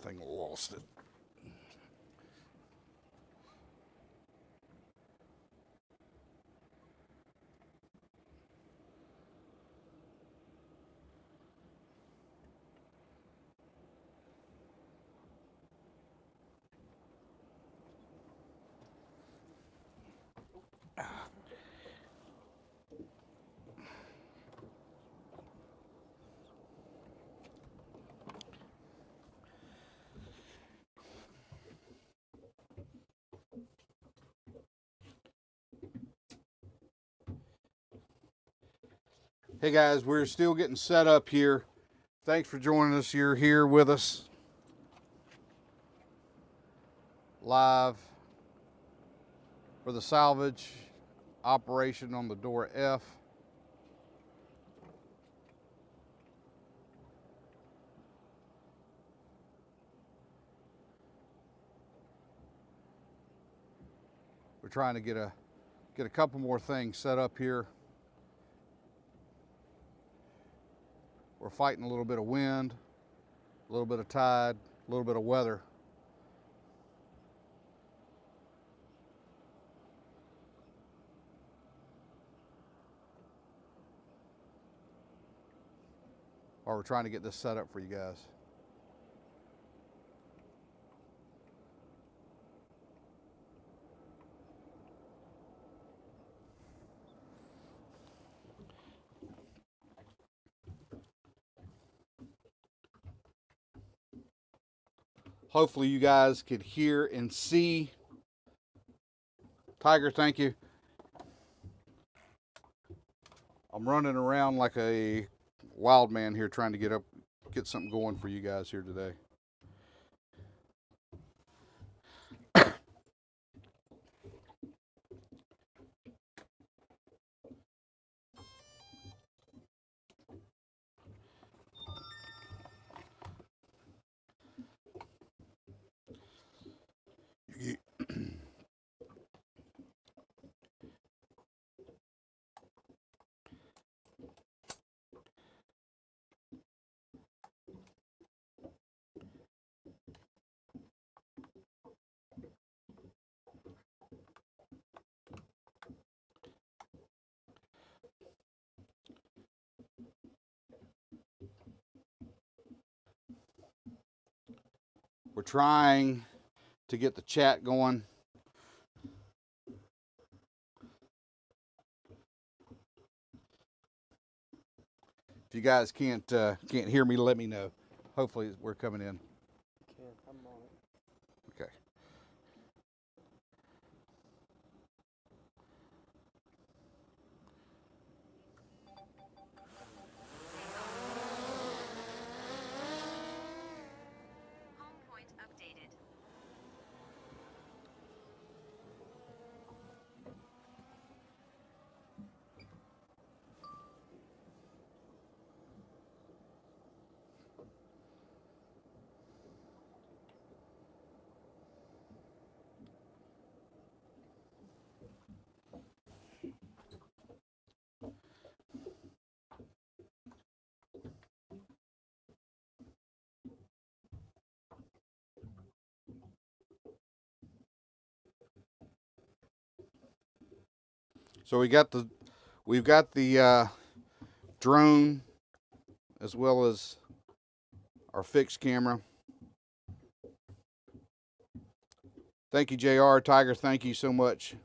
thing lost it. Hey guys, we're still getting set up here. Thanks for joining us. You're here with us live for the salvage operation on the Dora F. We're trying to get a couple more things set up here. We're fighting a little bit of wind, a little bit of tide, a little bit of weather. Or we're trying to get this set up for you guys. Hopefully you guys could hear and see. Tiger, thank you. I'm running around like a wild man here trying to get something going for you guys here today. We're trying to get the chat going. If you guys can't hear me, let me know. Hopefully we're coming in. I'm on it. Okay. Home point updated. So we've got the drone as well as our fixed camera. Thank you, JR. Tiger, thank you so much.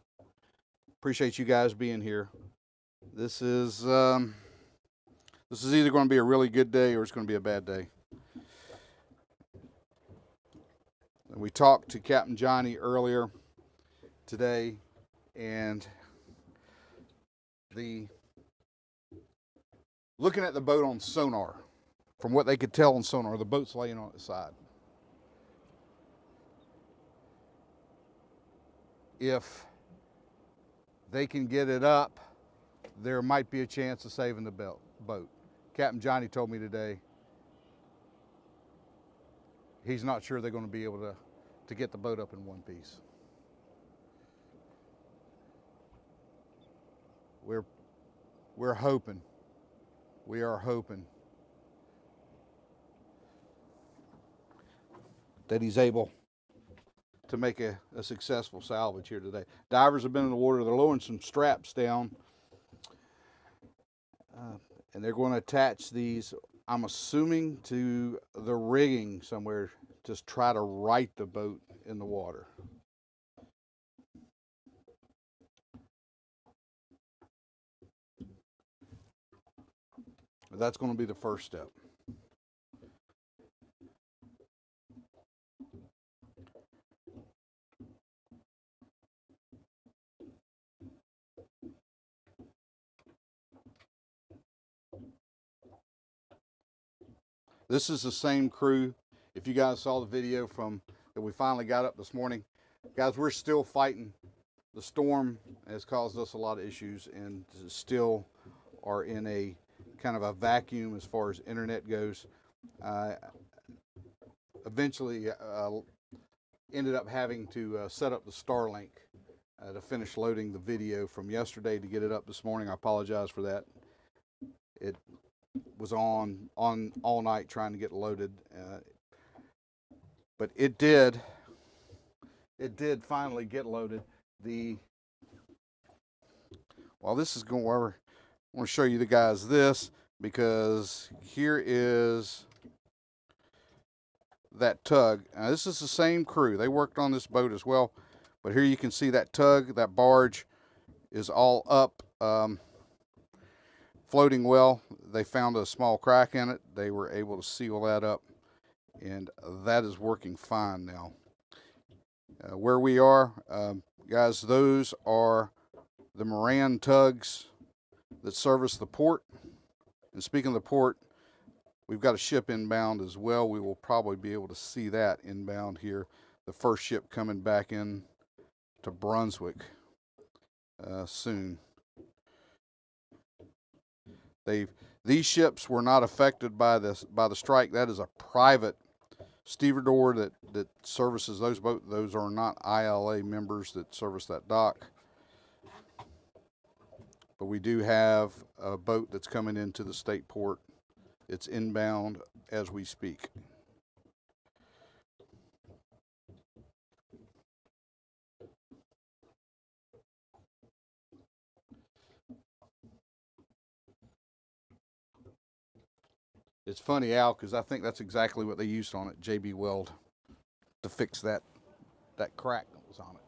Appreciate you guys being here. This is either going to be a really good day or it's going to be a bad day. And we talked to Captain Johnny earlier today, and looking at the boat on sonar, from what they could tell on sonar, the boat's laying on its side. If they can get it up, there might be a chance of saving the boat. Captain Johnny told me today he's not sure they're going to be able to get the boat up in one piece. We're hoping. We are hoping. that he's able to make a successful salvage here today. Divers have been in the water. They're lowering some straps down. And they're going to attach these, I'm assuming, to the rigging somewhere to try to right the boat in the water. That's going to be the first step. This is the same crew. If you guys saw the video from that we finally got up this morning, guys, we're still fighting. The storm has caused us a lot of issues and still are in a kind of a vacuum as far as internet goes. Eventually ended up having to set up the Starlink to finish loading the video from yesterday to get it up this morning. I apologize for that. It was on all night trying to get loaded, but it did finally get loaded. While this is going over, I want to show you the guys this, because here is that tug. Now, this is the same crew. They worked on this boat as well, but here you can see that tug, that barge is all up, floating well. They found a small crack in it. They were able to seal that up, and that is working fine now. Where we are, guys, those are the Moran tugs that service the port. And speaking of the port, we've got a ship inbound as well. We will probably be able to see that inbound here. The first ship coming back in to Brunswick soon. These ships were not affected by the strike. That is a private stevedore that services those boats. Those are not ILA members that service that dock. But we do have a boat that's coming into the state port. It's inbound as we speak. It's funny, Al, because I think that's exactly what they used on it, JB Weld, to fix that crack that was on it.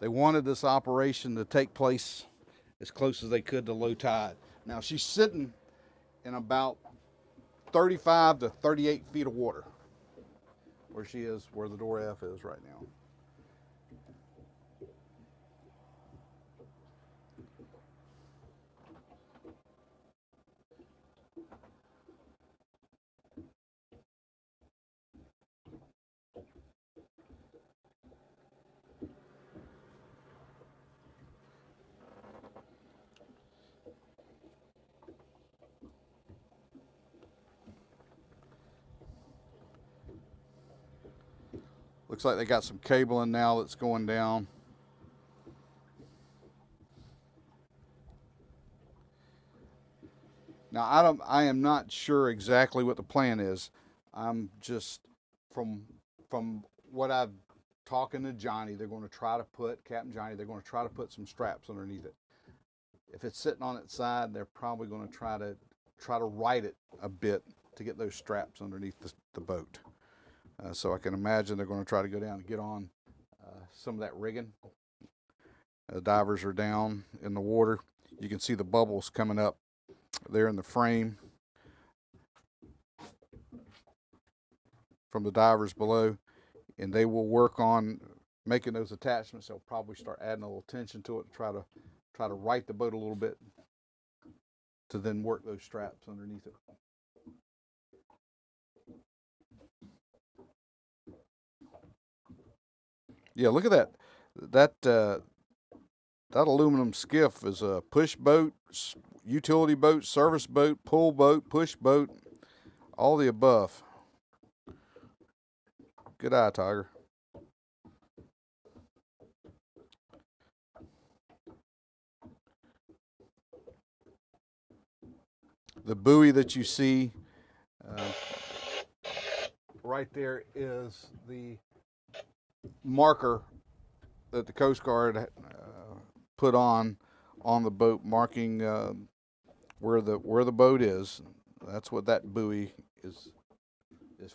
They wanted this operation to take place as close as they could to low tide. Now, she's sitting in about 35 to 38 feet of water, where the Dora F is right now. Looks like they got some cabling now that's going down. Now, I am not sure exactly what the plan is. I'm just, from what I've talking to Johnny, they're going to try to put, Captain Johnny, they're going to try to put some straps underneath it. If it's sitting on its side, they're probably going to try to right it a bit to get those straps underneath the boat. So I can imagine they're going to try to go down and get on some of that rigging. Divers are down in the water. You can see the bubbles coming up there in the frame from the divers below, and they will work on making those attachments. They'll probably start adding a little tension to it to try to right the boat a little bit to then work those straps underneath it. Yeah, look at that. That aluminum skiff is a push boat, utility boat, service boat, pull boat, push boat, all the above. Good eye, Tiger. The buoy that you see right there is the marker that the Coast Guard put on the boat, marking where the boat is. That's what that buoy is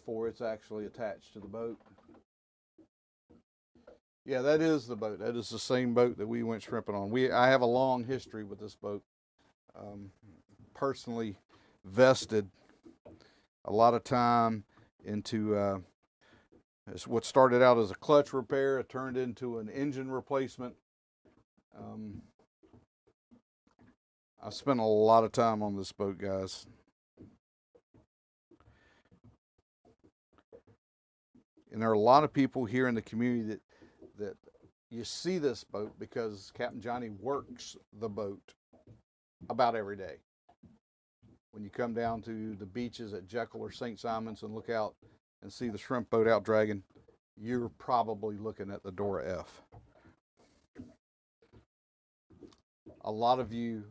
for. It's actually attached to the boat. Yeah, that is the boat. That is the same boat that we went shrimping on. I have a long history with this boat. Personally vested a lot of time into what started out as a clutch repair. It turned into an engine replacement. I spent a lot of time on this boat, guys. And there are a lot of people here in the community that you see this boat because Captain Johnny works the boat about every day. When you come down to the beaches at Jekyll or St. Simons and look out and see the shrimp boat out dragging, you're probably looking at the Dora F. A lot of you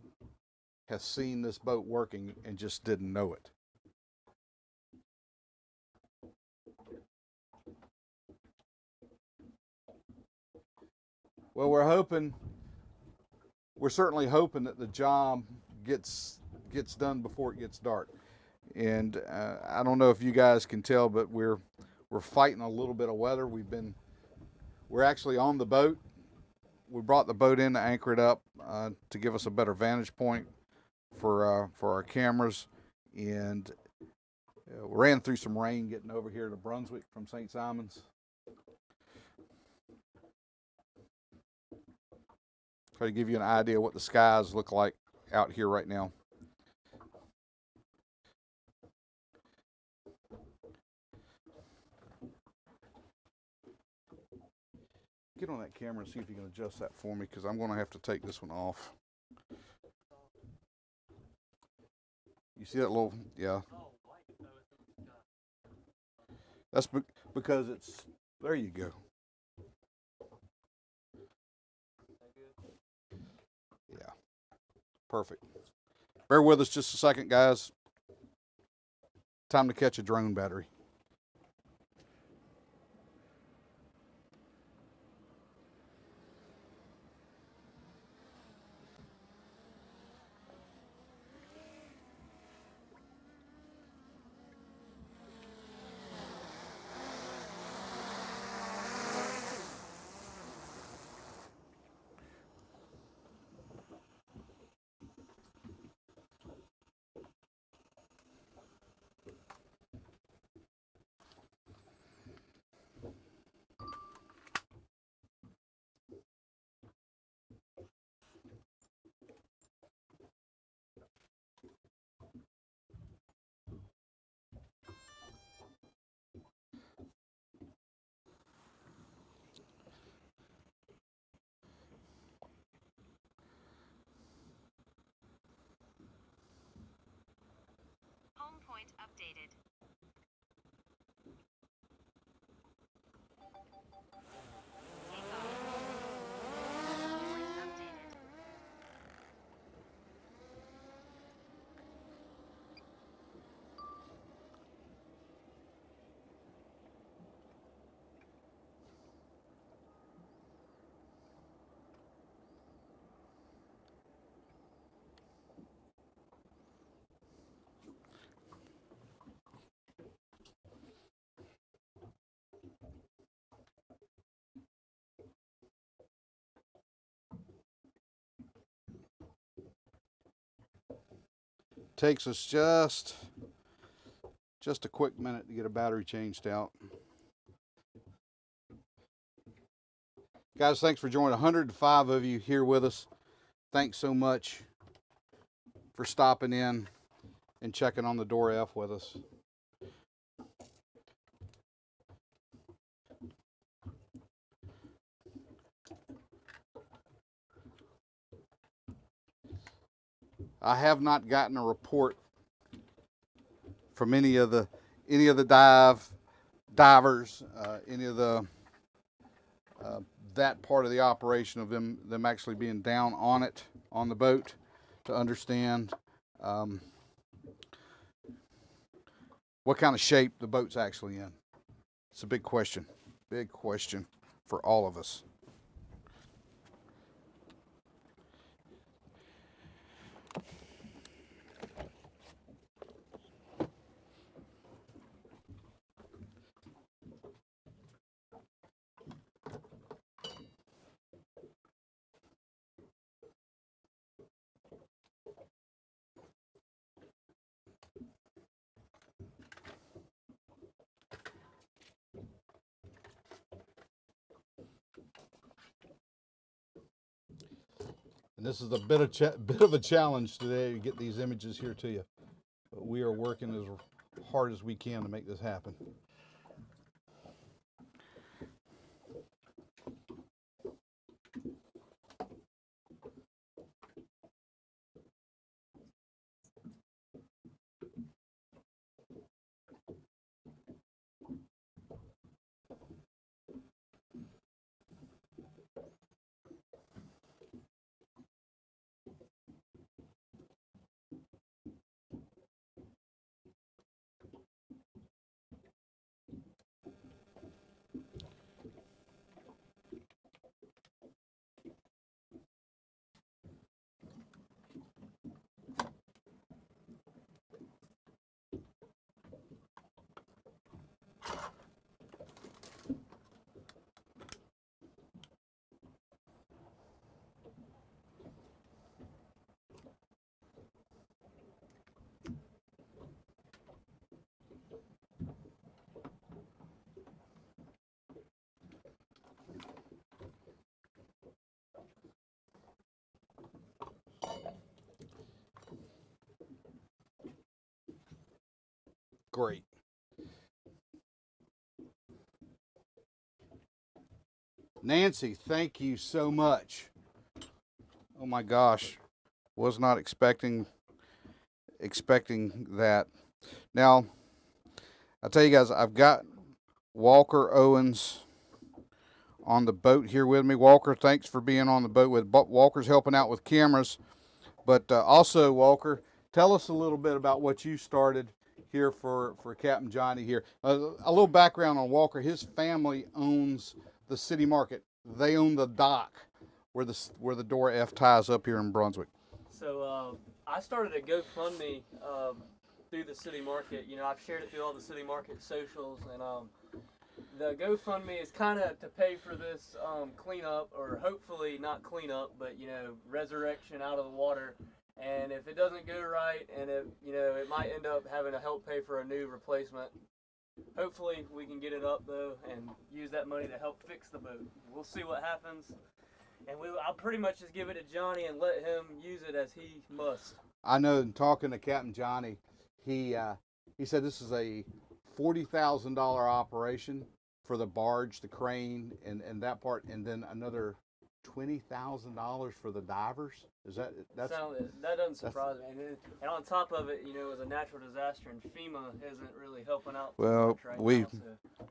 have seen this boat working and just didn't know it. Well, we're certainly hoping that the job gets done before it gets dark. And I don't know if you guys can tell, but we're fighting a little bit of weather. We're actually on the boat. We brought the boat in to anchor it up to give us a better vantage point for our cameras, and we ran through some rain getting over here to Brunswick from St. Simons. Try to give you an idea what the skies look like out here right now. Get on that camera and see if you can adjust that for me, because I'm going to have to take this one off. You see that little, yeah. That's because it's, there you go. Yeah, perfect. Bear with us just a second, guys. Time to catch a drone battery. Home point updated. Takes us just a quick minute to get a battery changed out. Guys, thanks for joining. 105 of you here with us. Thanks so much for stopping in and checking on the Dora F with us. I have not gotten a report from any of the divers, any of the that part of the operation of them actually being down on the boat to understand what kind of shape the boat's actually in. It's a big question for all of us. And this is a bit of a challenge today to get these images here to you. But we are working as hard as we can to make this happen. Great. Nancy, thank you so much. Oh my gosh, was not expecting that. Now, I'll tell you guys, I've got Walker Owens on the boat here with me. Walker, thanks for being on the boat with. Walker's helping out with cameras, but also Walker, tell us a little bit about what you started here for Captain Johnny here. A little background on Walker. His family owns the city market. They own the dock where the Dora F ties up here in Brunswick. So I started a GoFundMe through the city market. You know, I've shared it through all the city market socials, and the GoFundMe is kind of to pay for this cleanup, or hopefully not cleanup, but resurrection out of the water. And if it doesn't go right, and it might end up having to help pay for a new replacement. Hopefully we can get it up though, and use that money to help fix the boat. We'll see what happens, and I'll pretty much just give it to Johnny and let him use it as he must. I know. In talking to Captain Johnny, he said this is a $40,000 operation for the barge, the crane, and that part, and then another $20,000 for the divers. That doesn't surprise me. And on top of it, it was a natural disaster, and FEMA isn't really helping out. Well, right now,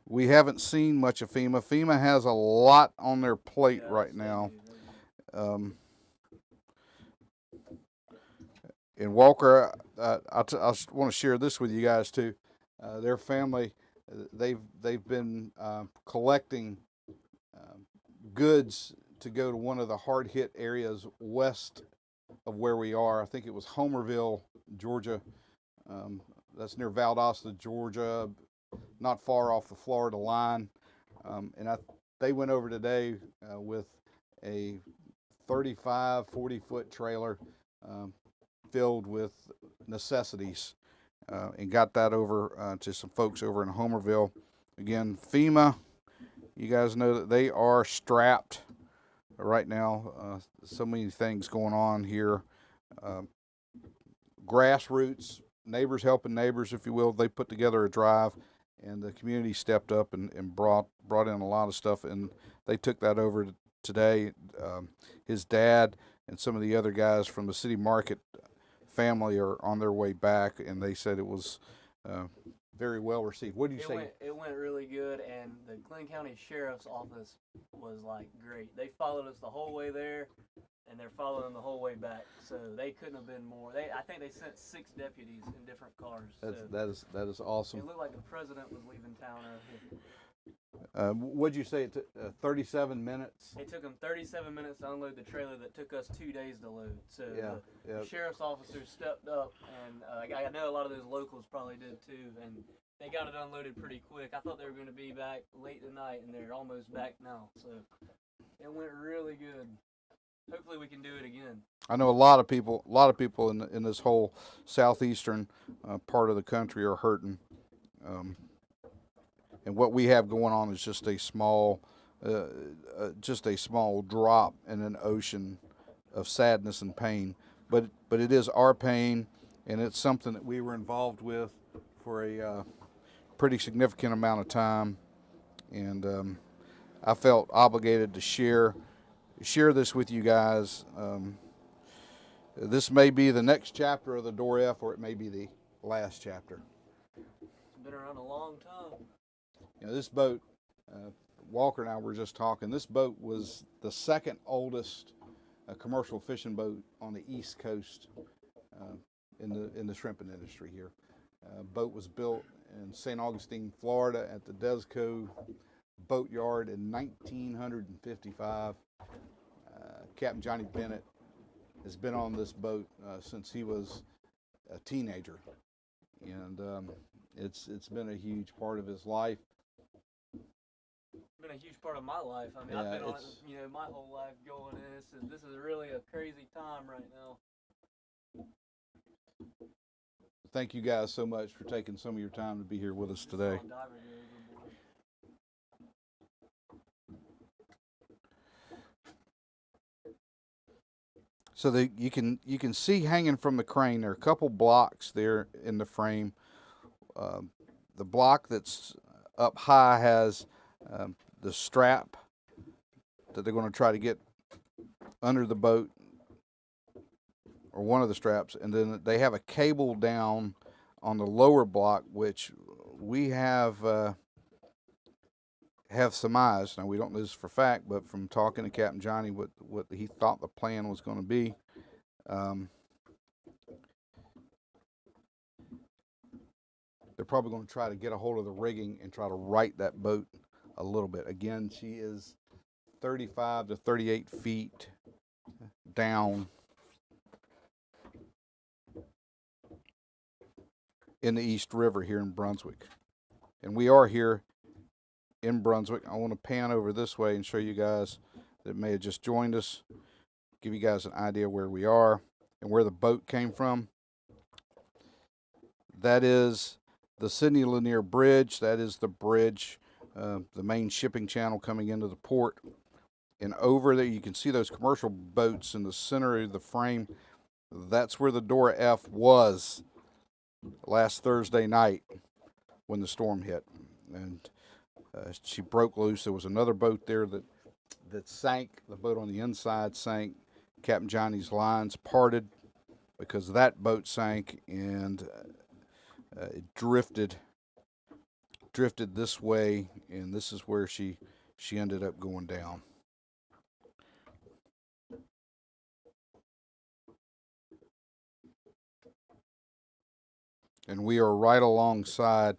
we haven't seen much of FEMA. FEMA has a lot on their plate right now. And Walker, I want to share this with you guys too. Their family, they've been collecting goods to go to one of the hard-hit areas west of where we are. I think it was Homerville, Georgia. That's near Valdosta, Georgia, not far off the Florida line. And they went over today with a 35, 40-foot trailer filled with necessities and got that over to some folks over in Homerville. Again, FEMA, you guys know that they are strapped right now. So many things going on here. Grassroots, neighbors helping neighbors, if you will. They put together a drive, and the community stepped up and brought in a lot of stuff, and they took that over today. His dad and some of the other guys from the city market family are on their way back, and they said it was very well received. What did you say? It went really good, and the Glenn County Sheriff's Office was great. They followed us the whole way there. and they're following the whole way back. So they couldn't have been more. I think they sent 6 deputies in different cars. That is awesome. It looked like the president was leaving town out here. What'd you say? It took 37 minutes. It took them 37 minutes to unload the trailer that took us 2 days to load. So the sheriff's officers stepped up, and I know a lot of those locals probably did too, and they got it unloaded pretty quick. I thought they were going to be back late tonight, and they're almost back now. So it went really good. Hopefully we can do it again. I know a lot of people in this whole southeastern part of the country are hurting. And what we have going on is just a small drop in an ocean of sadness and pain. But it is our pain, and it's something that we were involved with for a pretty significant amount of time. And I felt obligated to share this with you guys. This may be the next chapter of the Dora F, or it may be the last chapter. It's been around a long time. You know, this boat, Walker and I were just talking, this boat was the second oldest commercial fishing boat on the East Coast in the shrimping industry here. Boat was built in St. Augustine, Florida at the Desco Boatyard in 1955. Captain Johnny Bennett has been on this boat since he was a teenager, and it's been a huge part of his life. Been a huge part of my life. I mean, I've been on it, my whole life going in. This is really a crazy time right now. Thank you guys so much for taking some of your time to be here with us today. So you can see hanging from the crane, there are a couple blocks there in the frame. The block that's up high has the strap that they're going to try to get under the boat, or one of the straps, and then they have a cable down on the lower block, which we have surmised. Now, we don't know this for fact, but from talking to Captain Johnny, what he thought the plan was going to be. They're probably going to try to get a hold of the rigging and try to right that boat a little bit. Again, she is 35 to 38 feet down in the East River here in Brunswick. And we are here in Brunswick. I want to pan over this way and show you guys that may have just joined us, give you guys an idea where we are and where the boat came from. That is the Sidney Lanier Bridge. That is the bridge, the main shipping channel coming into the port. And over there, you can see those commercial boats in the center of the frame. That's where the Dora F was last Thursday night when the storm hit. And she broke loose. There was another boat there that sank. The boat on the inside sank. Captain Johnny's lines parted because that boat sank, and it drifted this way, and this is where she ended up going down. And we are right alongside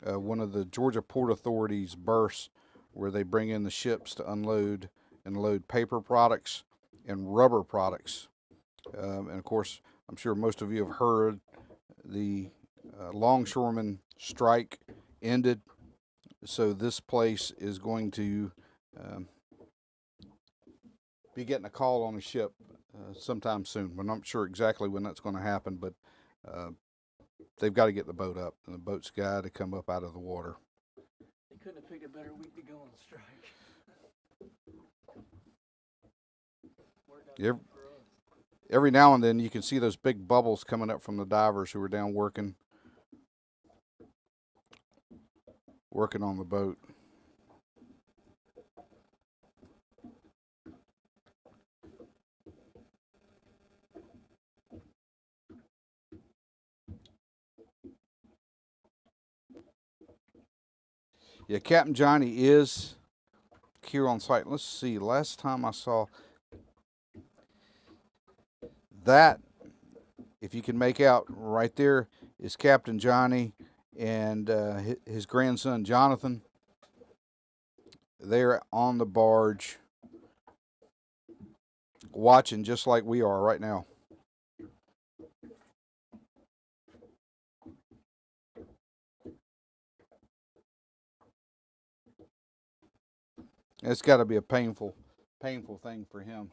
one of the Georgia Port Authority's berths, where they bring in the ships to unload and load paper products and rubber products. And of course, I'm sure most of you have heard the longshoreman strike ended. So this place is going to be getting a call on a ship sometime soon. We're not sure exactly when that's going to happen, but they've got to get the boat up, and the boat's got to come up out of the water. They couldn't have picked a better week to go on strike. Every now and then you can see those big bubbles coming up from the divers who are down working on the boat. Yeah, Captain Johnny is here on site. Let's see, last time I saw, That, if you can make out right there, is Captain Johnny and his grandson Jonathan. They're on the barge watching just like we are right now. It's got to be a painful thing for him.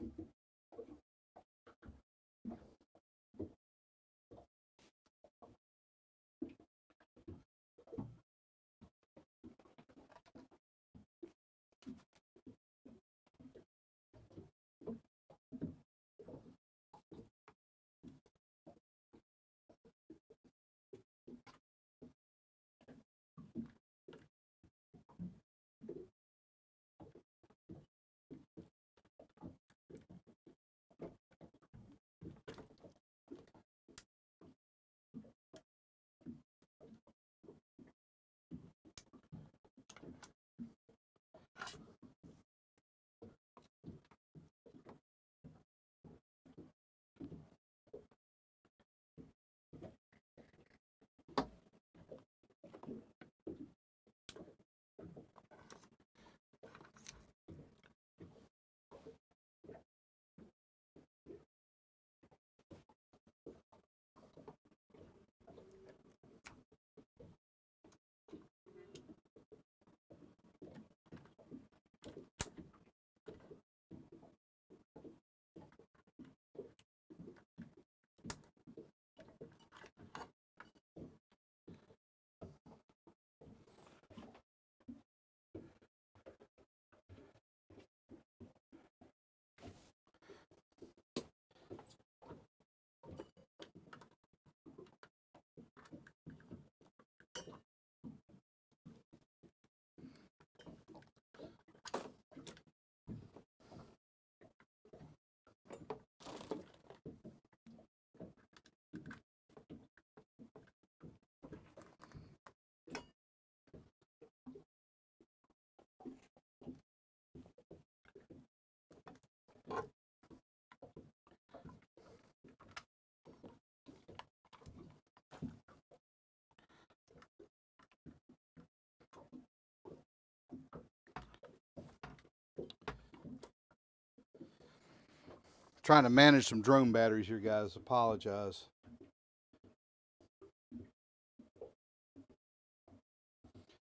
Trying to manage some drone batteries here, guys. Apologize.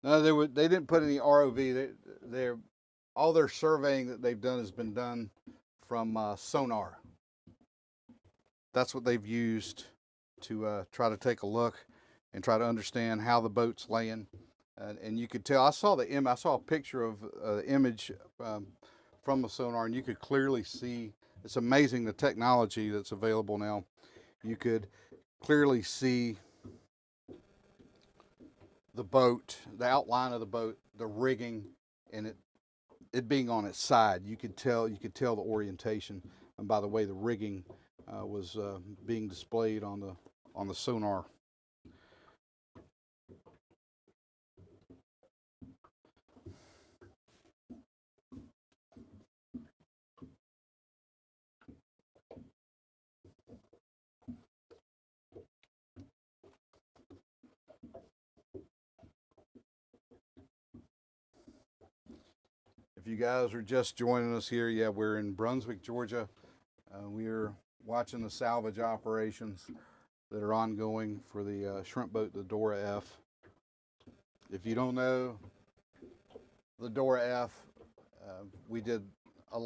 No, they didn't put any ROV. They're all their surveying that they've done has been done from sonar. That's what they've used to try to take a look and try to understand how the boat's laying. And you could tell. I saw a picture of the image from the sonar, and you could clearly see. It's amazing the technology that's available now. You could clearly see the boat, the outline of the boat, the rigging, and it being on its side. You could tell the orientation, and by the way the rigging was being displayed on the sonar. If you guys are just joining us here, yeah, we're in Brunswick, Georgia. We're watching the salvage operations that are ongoing for the shrimp boat, the Dora F. If you don't know the Dora F, we have a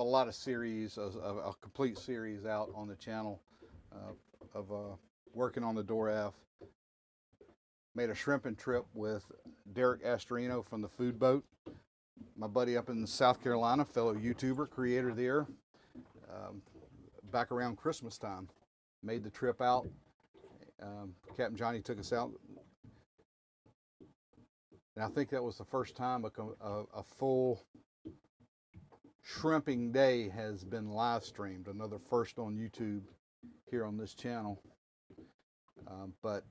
lot of series, a complete series out on the channel of working on the Dora F. Made a shrimping trip with Derek Astorino from the Food Boat, my buddy up in South Carolina, fellow YouTuber, creator there, back around Christmas time. Made the trip out. Captain Johnny took us out. And I think that was the first time a full shrimping day has been live streamed. Another first on YouTube here on this channel. But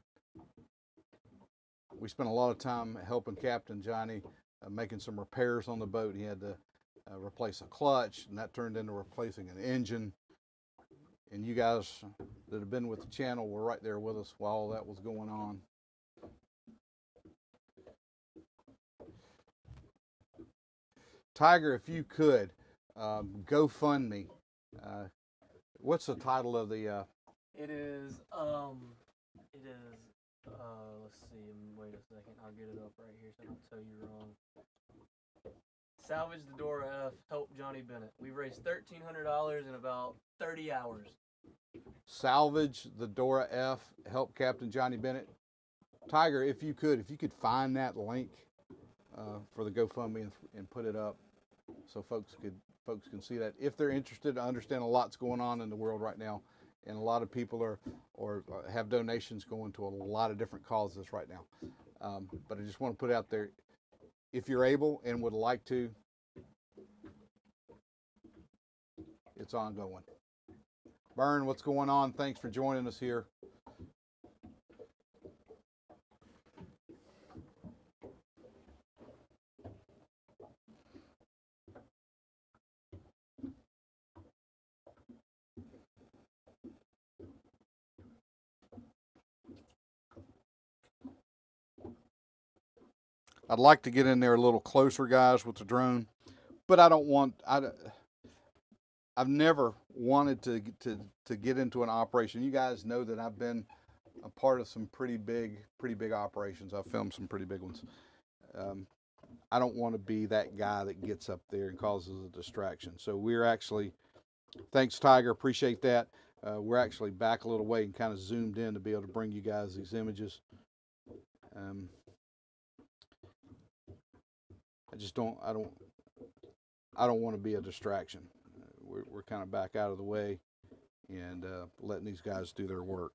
we spent a lot of time helping Captain Johnny making some repairs on the boat. He had to replace a clutch, and that turned into replacing an engine. And you guys that have been with the channel were right there with us while all that was going on. Tiger, if you could, GoFundMe. What's the title of the? It is, let's see, wait a second, I'll get it up right here so I don't tell you wrong. Salvage the Dora F, help Johnny Bennett. We've raised $1,300 in about 30 hours. Salvage the Dora F, help Captain Johnny Bennett. Tiger, if you could find that link for the GoFundMe and put it up so folks can see that if they're interested. I understand a lot's going on in the world right now, and a lot of people are have donations going to a lot of different causes right now. But I just want to put out there, if you're able and would like to, it's ongoing. Byrne, what's going on? Thanks for joining us here. I'd like to get in there a little closer, guys, with the drone, but I don't want. I've never wanted to get into an operation. You guys know that I've been a part of some pretty big operations. I've filmed some pretty big ones. I don't want to be that guy that gets up there and causes a distraction. So we're actually, thanks Tiger, appreciate that. We're actually back a little way and kind of zoomed in to be able to bring you guys these images. I don't want to be a distraction. We're kind of back out of the way and letting these guys do their work.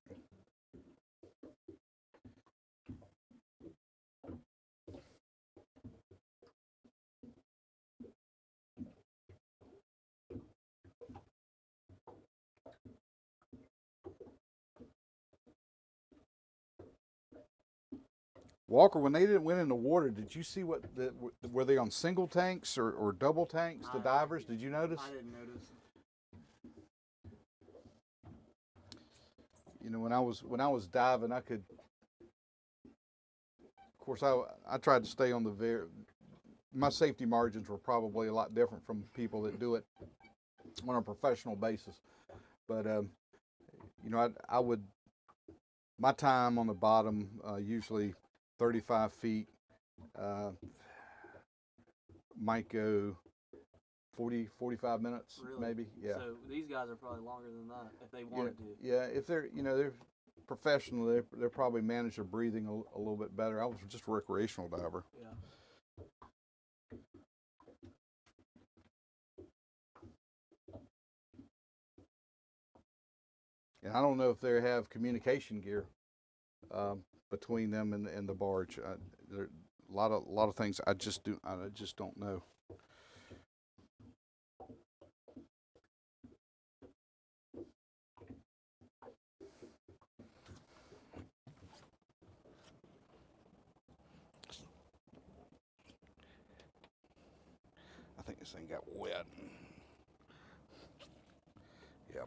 Walker, when they went in the water, did you see were they on single tanks or double tanks, the divers? Did you notice? I didn't notice. You know, when I was diving, I could, of course, I tried to stay on my safety margins were probably a lot different from people that do it on a professional basis. But, you know, I would, my time on the bottom, usually 35 feet, might go 40, 45 minutes, Really? maybe. Yeah. So these guys are probably longer than that if they wanted to. Yeah, if they're, you know, they're professional, they're probably manage their breathing a little bit better. I was just a recreational diver. Yeah. And I don't know if they have communication gear between them and the barge. There are a lot of things I just don't know. I think this thing got wet. Yeah.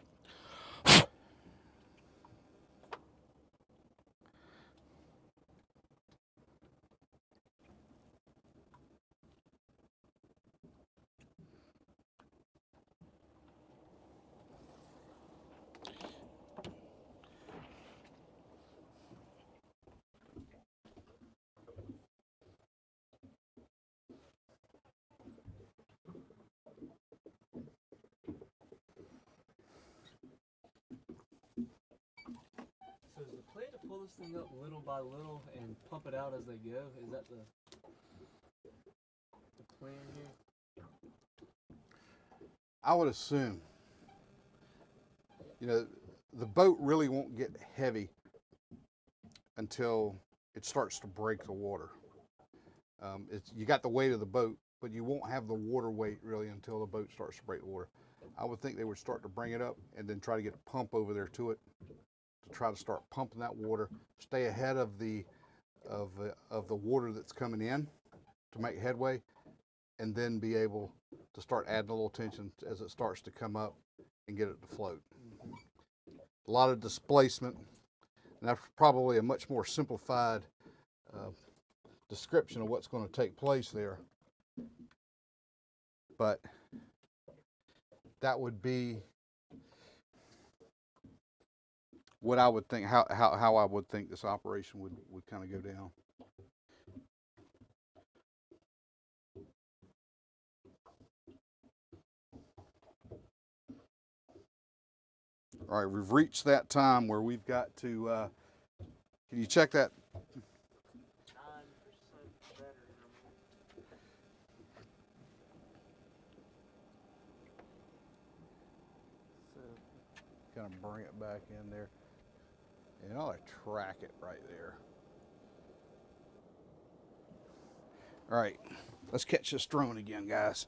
So is the plan to pull this thing up little by little and pump it out as they go? Is that the plan here? I would assume, you know, the boat really won't get heavy until it starts to break the water. You got the weight of the boat, but you won't have the water weight really until the boat starts to break the water. I would think they would start to bring it up and then try to get a pump over there to it to try to start pumping that water, stay ahead of the water that's coming in to make headway, and then be able to start adding a little tension as it starts to come up and get it to float. a lot of displacement, and that's probably a much more simplified description of what's going to take place there. But that would be what I would think, how I would think this operation would kind of go down. All right, we've reached that time where we've got to, can you check that? 9% battery so, Kind of bring it back in there. And I'll track it right there. All right, let's catch this drone again, guys.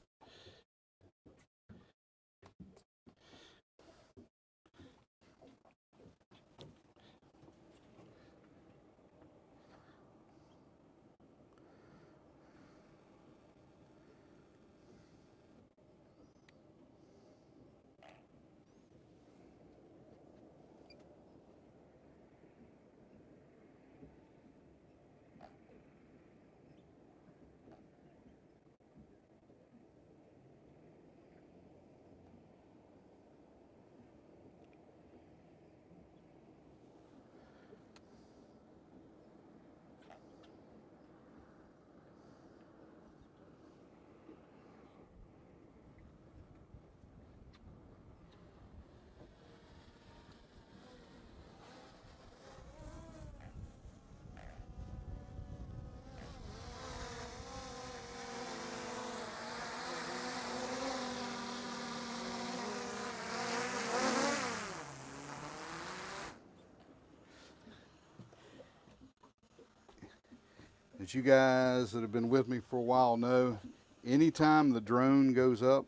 As you guys that have been with me for a while know, anytime the drone goes up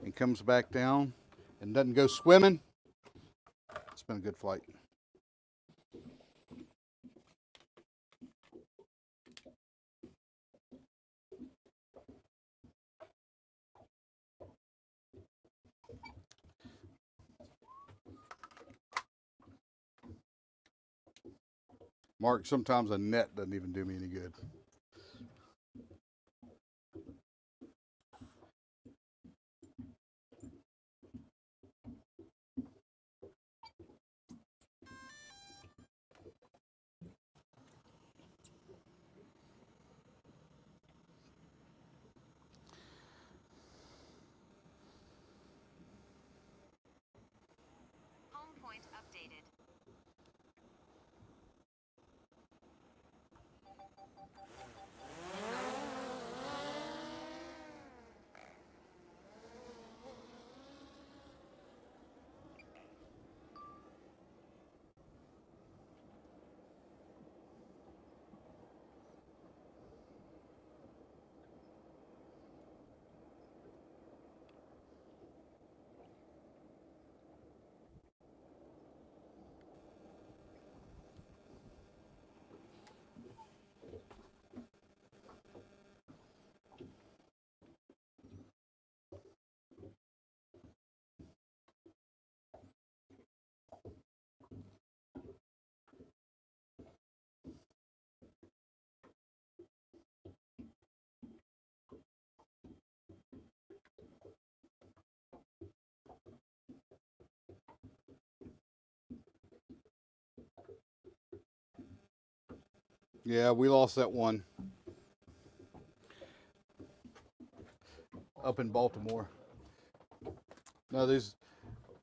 and comes back down and doesn't go swimming, it's been a good flight. Mark, sometimes a net doesn't even do me any good. Home point updated. Yeah, we lost that one up in Baltimore. No, there's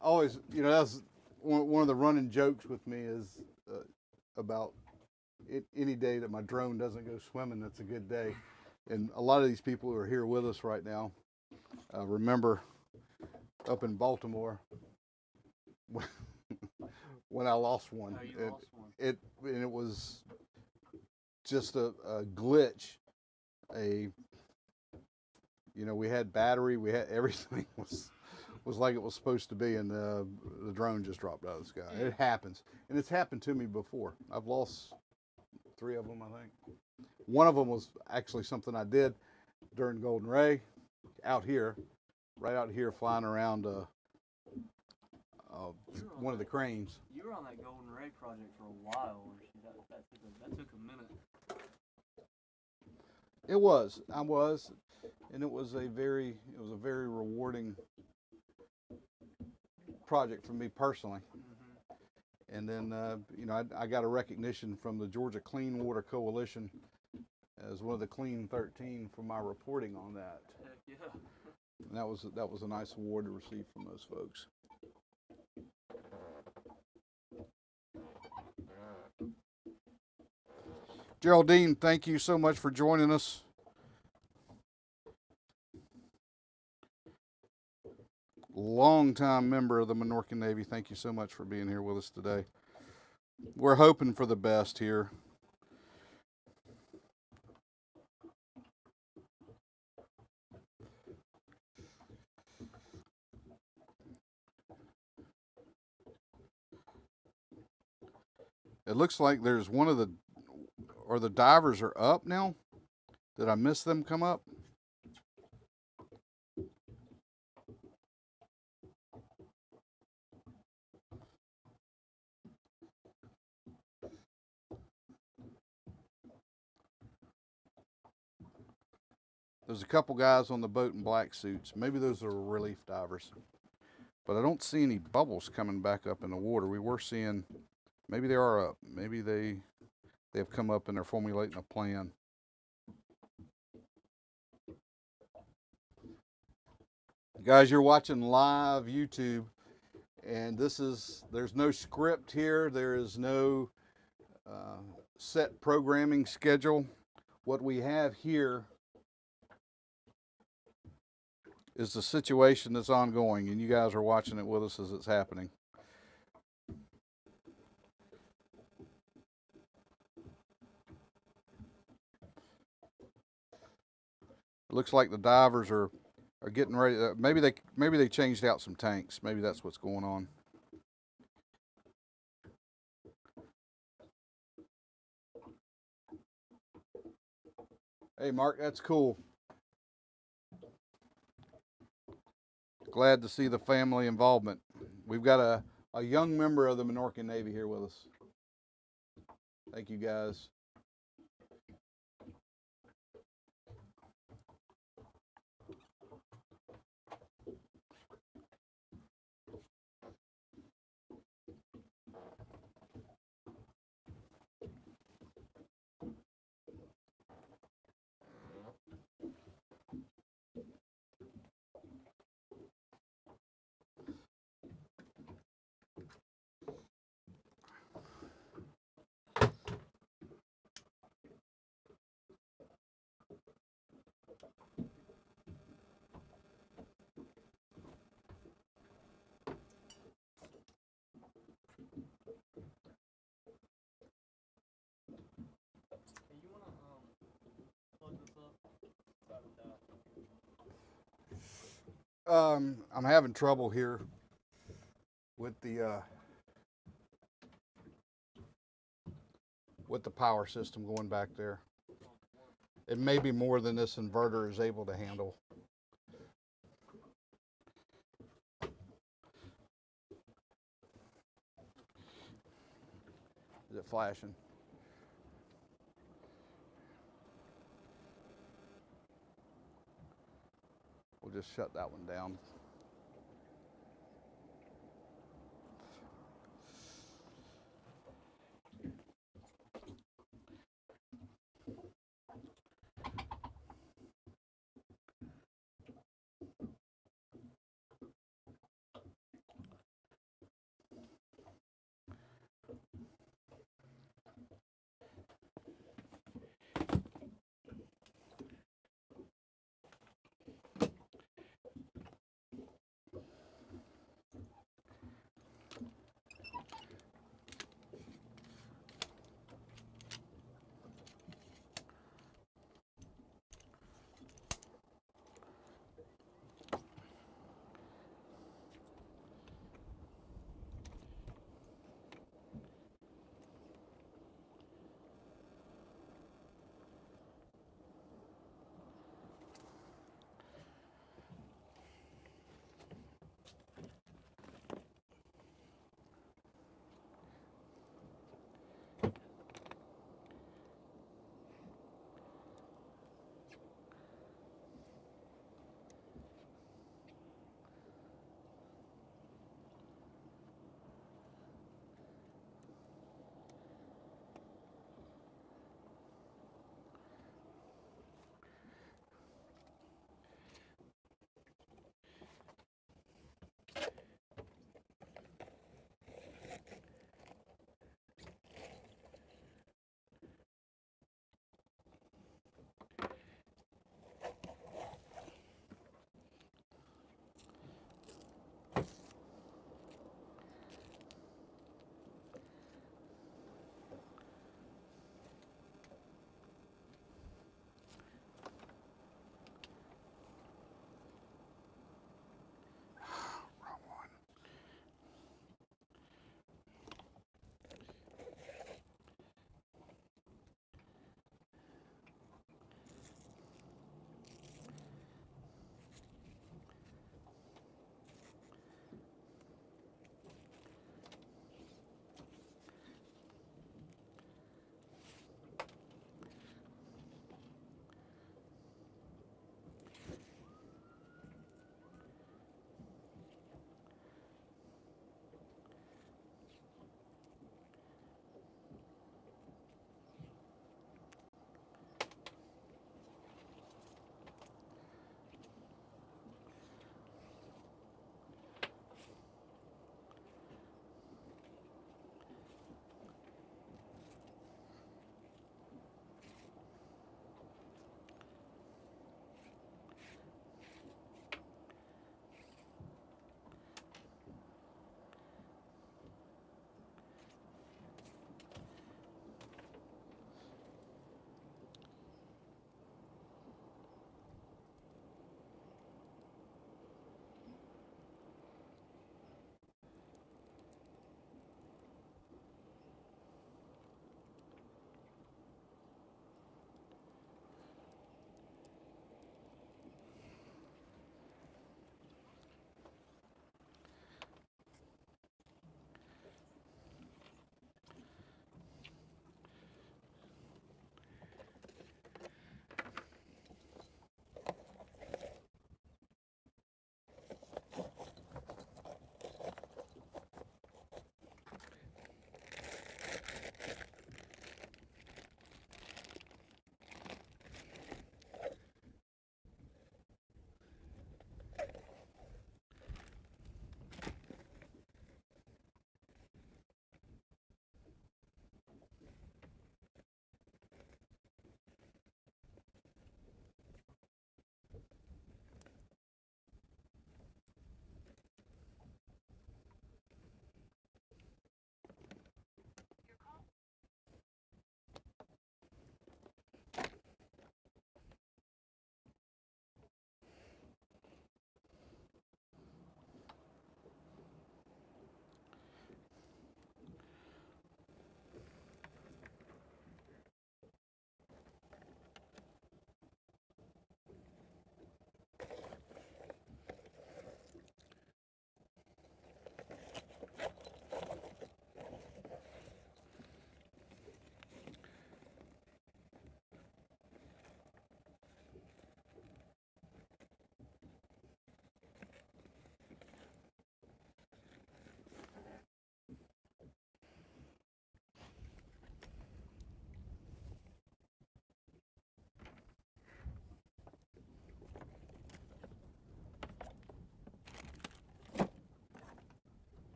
always, that's one of the running jokes with me is about any day that my drone doesn't go swimming, that's a good day. And a lot of these people who are here with us right now remember up in Baltimore when I lost one. Oh, you lost one. And it was just a glitch. We had battery, we had everything was like it was supposed to be, and the drone just dropped out of the sky. It happens, and it's happened to me before. I've lost 3 of them, I think. One of them was actually something I did during Golden Ray, out here, right out here, flying around one of the cranes. You were on that Golden Ray project for a while. That took a minute. It was. I was, and it was a very rewarding project for me personally. Mm-hmm. And then you know, I got a recognition from the Georgia Clean Water Coalition as one of the Clean 13 for my reporting on that. Heck yeah. And that was a nice award to receive from those folks. Geraldine, thank you so much for joining us. Longtime member of the Minorcan Navy, thank you so much for being here with us today. We're hoping for the best here. It looks like there's one of the divers are up now. Did I miss them come up? There's a couple guys on the boat in black suits. Maybe those are relief divers. But I don't see any bubbles coming back up in the water. We were seeing, maybe they are up. Maybe they have come up and they're formulating a plan. Guys, you're watching live YouTube, and there's no script here. There is no set programming schedule. What we have here is the situation that's ongoing, and you guys are watching it with us as it's happening. It looks like the divers are getting ready. Maybe they changed out some tanks. Maybe that's what's going on. Hey, Mark, that's cool. Glad to see the family involvement. We've got a young member of the Minorcan Navy here with us. Thank you, guys. I'm having trouble here with the power system going back there. It may be more than this inverter is able to handle. Is it flashing? We'll just shut that one down.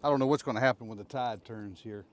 I don't know what's going to happen when the tide turns here.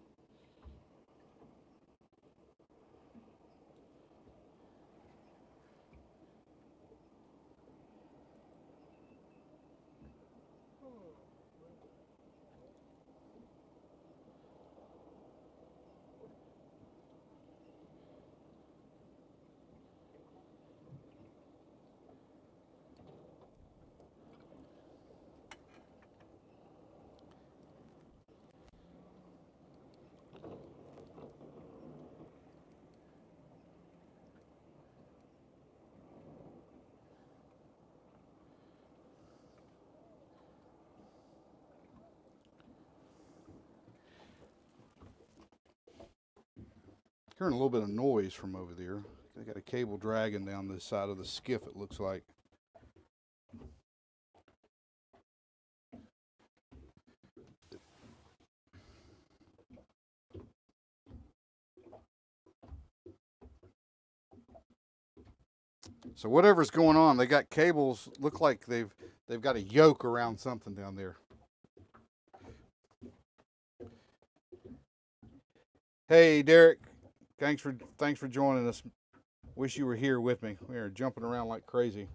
Hearing a little bit of noise from over there. They got a cable dragging down the side of the skiff, it looks like. So whatever's going on, they got cables. Look like they've got a yoke around something down there. Hey, Derek. Thanks for joining us. Wish you were here with me. We are jumping around like crazy,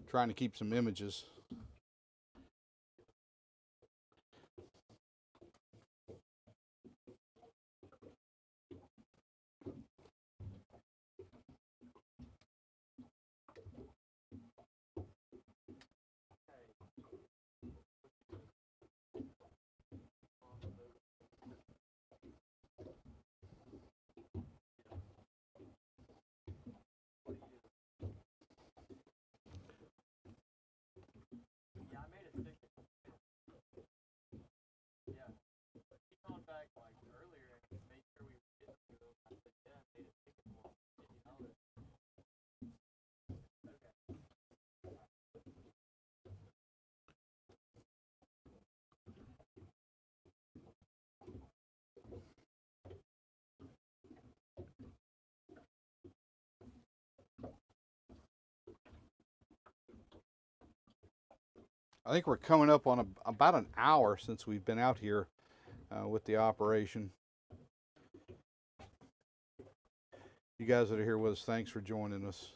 trying to keep some images. Yeah, I made a sticker. Yeah. He called back like earlier and made sure we were getting to them. I said, yeah, I made a sticker for him. Did you know that? Okay. I think we're coming up on about an hour since we've been out here with the operation. You guys that are here with us, thanks for joining us.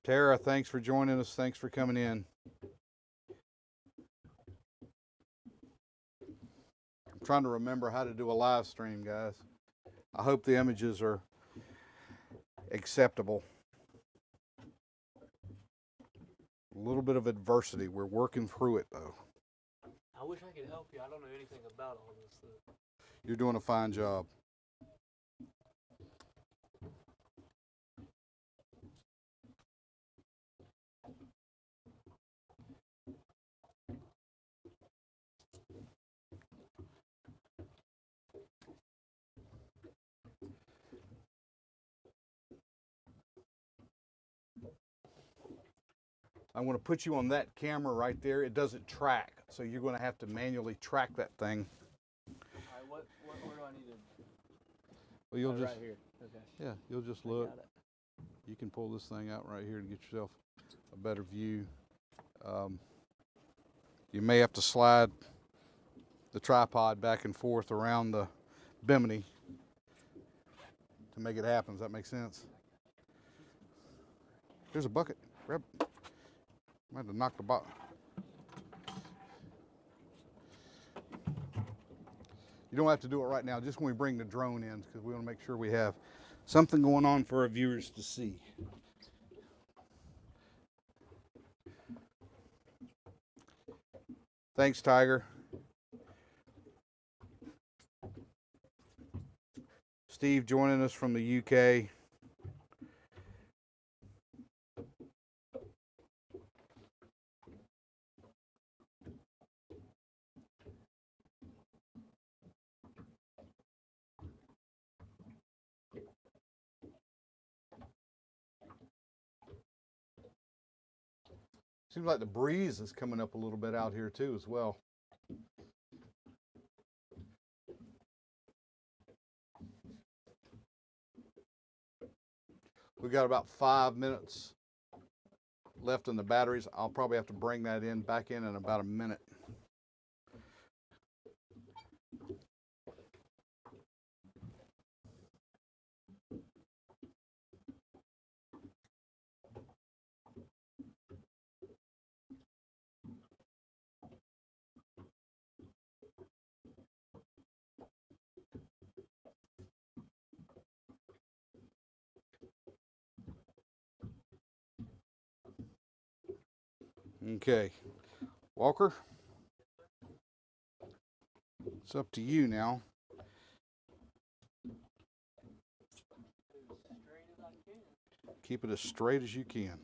Tara, thanks for joining us. Thanks for coming in. I'm trying to remember how to do a live stream, guys. I hope the images are acceptable. A little bit of adversity. We're working through it, though. I wish I could help you. I don't know anything about all this stuff. You're doing a fine job. I'm going to put you on that camera right there. It doesn't track, so you're going to have to manually track that thing. All right, where do I need to? Well, you'll just right here. Okay. yeah, you'll just I look. got it. You can pull this thing out right here to get yourself a better view. You may have to slide the tripod back and forth around the bimini to make it happen. Does that make sense? There's a bucket. Grab. I had to knock the bottom. You don't have to do it right now, just when we bring the drone in, because we want to make sure we have something going on for our viewers to see. Thanks, Tiger. Steve joining us from the UK. Seems like the breeze is coming up a little bit out here too as well. We've got about 5 minutes left in the batteries. I'll probably have to bring that back in about a minute. Okay, Walker, it's up to you now. Keep it as straight as you can.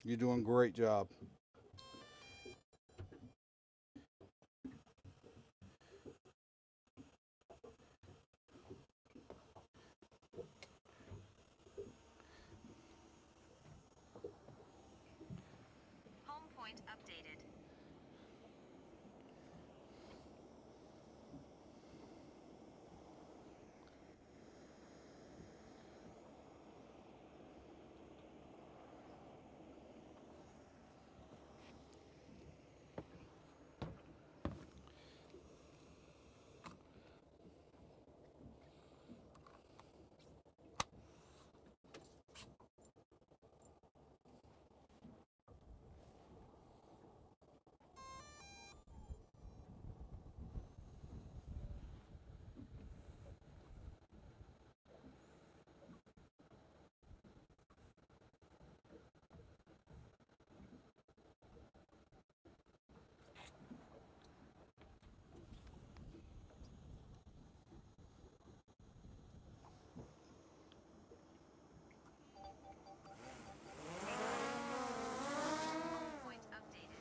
You're doing a great job. Home point updated. Home point updated.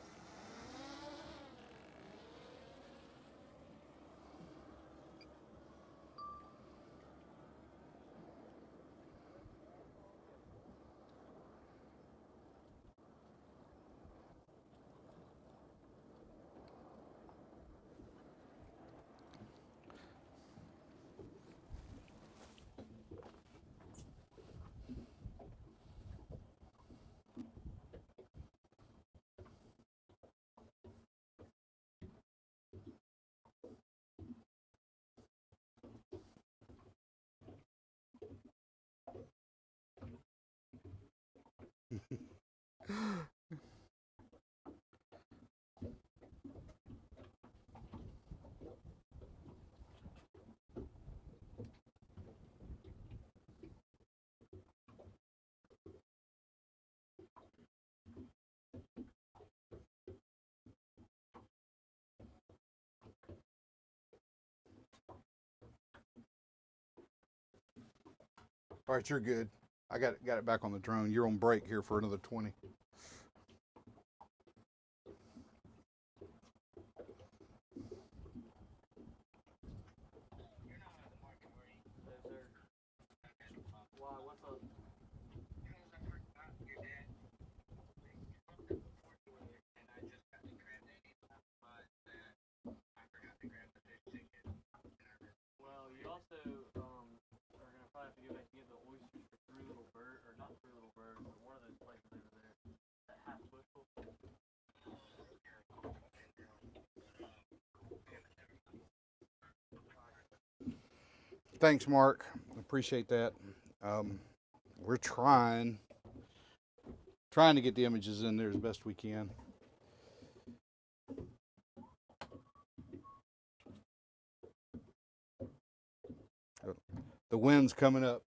All right, you're good. I got it back on the drone. You're on break here for another 20. No, sir. Why? What's up? Thanks, Mark. Appreciate that. We're trying to get the images in there as best we can. The wind's coming up.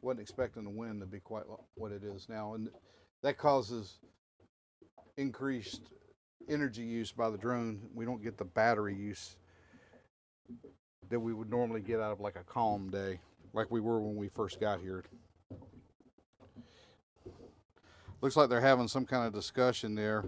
Wasn't expecting the wind to be quite what it is now, and that causes increased energy use by the drone. We don't get the battery use that we would normally get out of like a calm day, like we were when we first got here. Looks like they're having some kind of discussion there.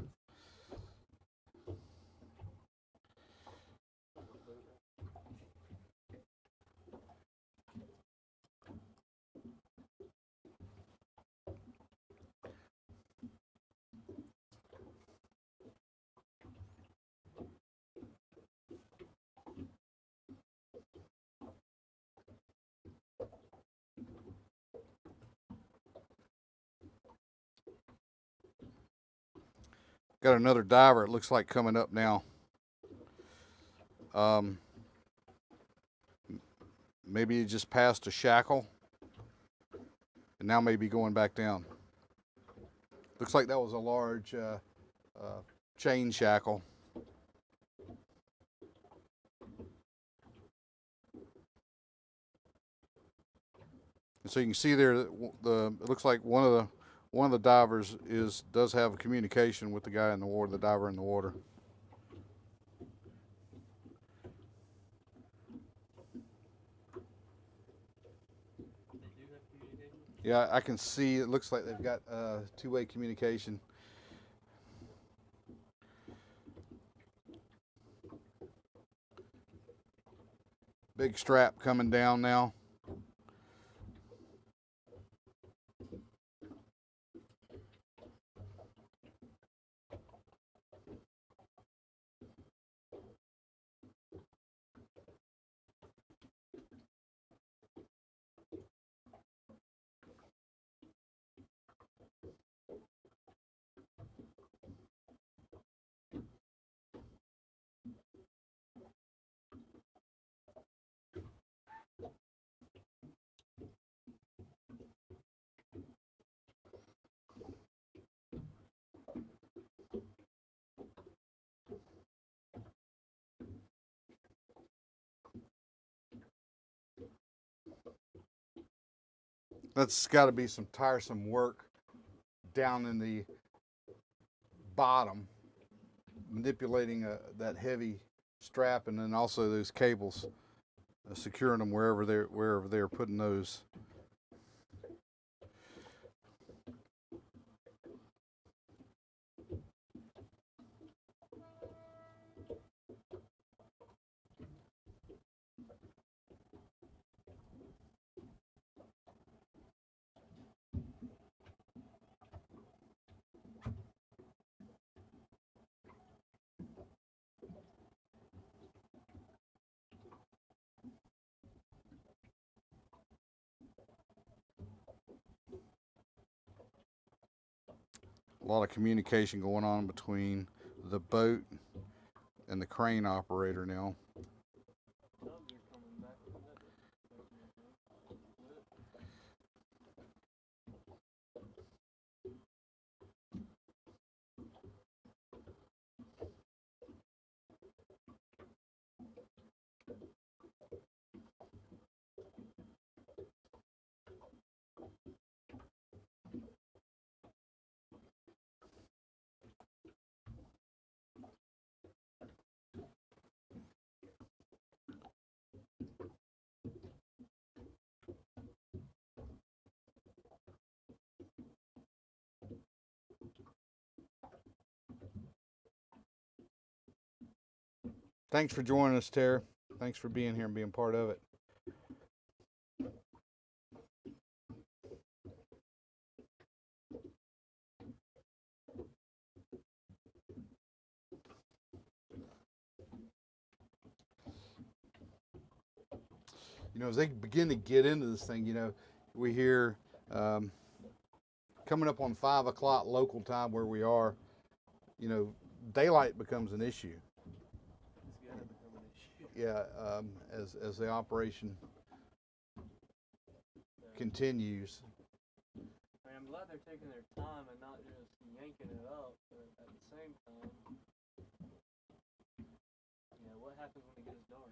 Got another diver, it looks like, coming up now. Maybe he just passed a shackle and now maybe going back down. Looks like that was a large chain shackle. And so you can see there that it looks like one of the divers does have a communication with the guy in the water, the diver in the water. Yeah, I can see. It looks like they've got two-way communication. Big strap coming down now. That's got to be some tiresome work down in the bottom, manipulating that heavy strap, and then also those cables, securing them wherever they're putting those. A lot of communication going on between the boat and the crane operator now. Thanks for joining us, Tara. Thanks for being here and being part of it. You know, as they begin to get into this thing, you know, we hear coming up on 5 o'clock local time where we are, you know, daylight becomes an issue. It's gonna become an issue. yeah, as the operation continues. I mean, I'm glad they're taking their time and not just yanking it up, but at the same time, what happens when it gets dark?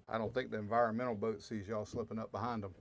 I don't think the environmental boat sees y'all slipping up behind them.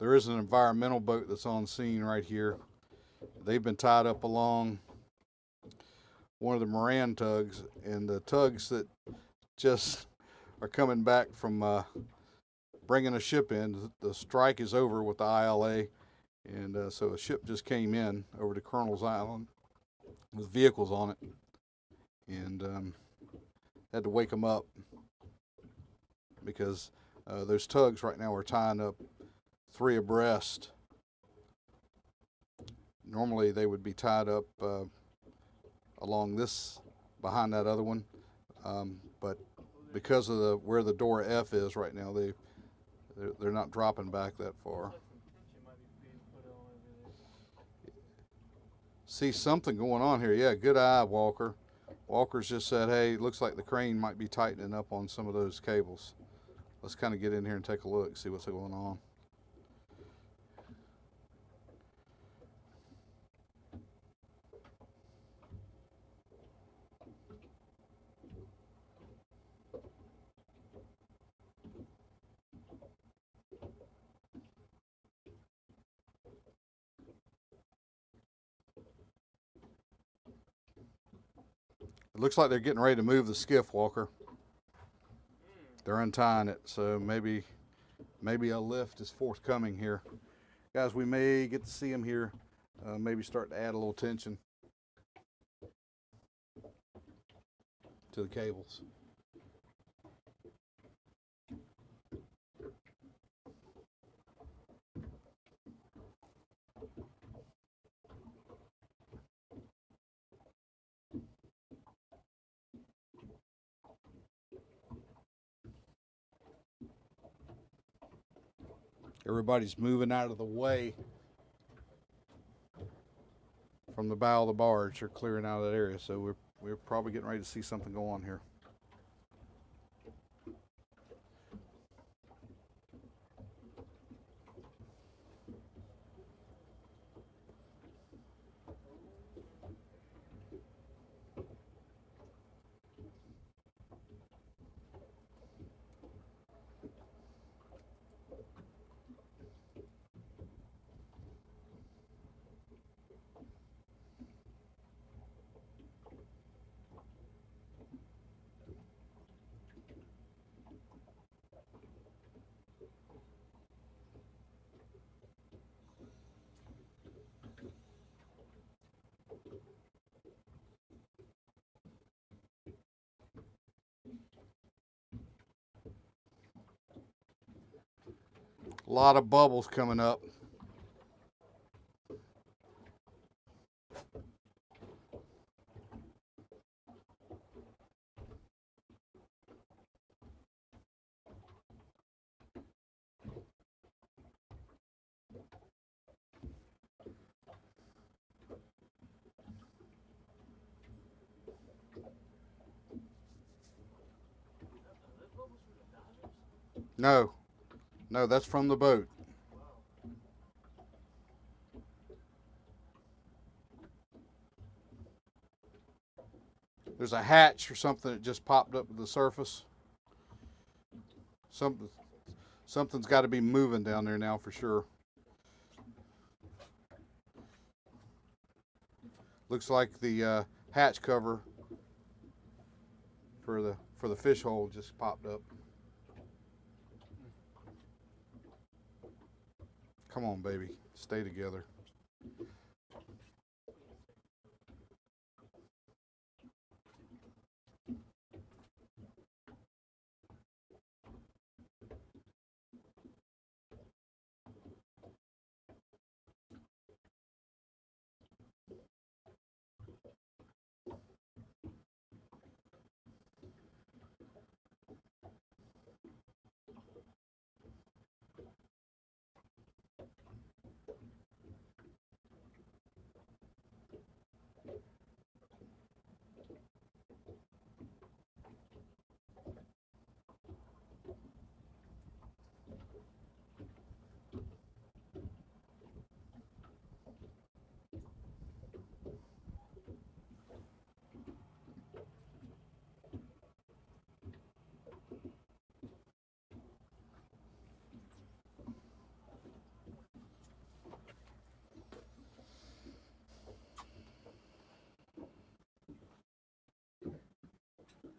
There is an environmental boat that's on scene right here. They've been tied up along one of the Moran tugs, and the tugs that just are coming back from bringing a ship in. The strike is over with the ILA, and so a ship just came in over to Colonel's Island with vehicles on it, and had to wake them up because those tugs right now are tying up 3 abreast. Normally they would be tied up along this, behind that other one, but because of where the Dora F is right now, they're not dropping back that far. See something going on here. Yeah, good eye, Walker. Walker's just said, hey, looks like the crane might be tightening up on some of those cables. Let's kind of get in here and take a look, see what's going on. It looks like they're getting ready to move the skiff, Walker. They're untying it, so maybe a lift is forthcoming here. Guys, we may get to see them here, maybe start to add a little tension to the cables. Everybody's moving out of the way from the bow of the barge. They're clearing out of that area, so we're probably getting ready to see something go on here. A lot of bubbles coming up. No, no, that's from the boat. Wow. There's a hatch or something that just popped up to the surface. Something's got to be moving down there now for sure. Looks like the hatch cover for the fish hole just popped up. Come on, baby, stay together.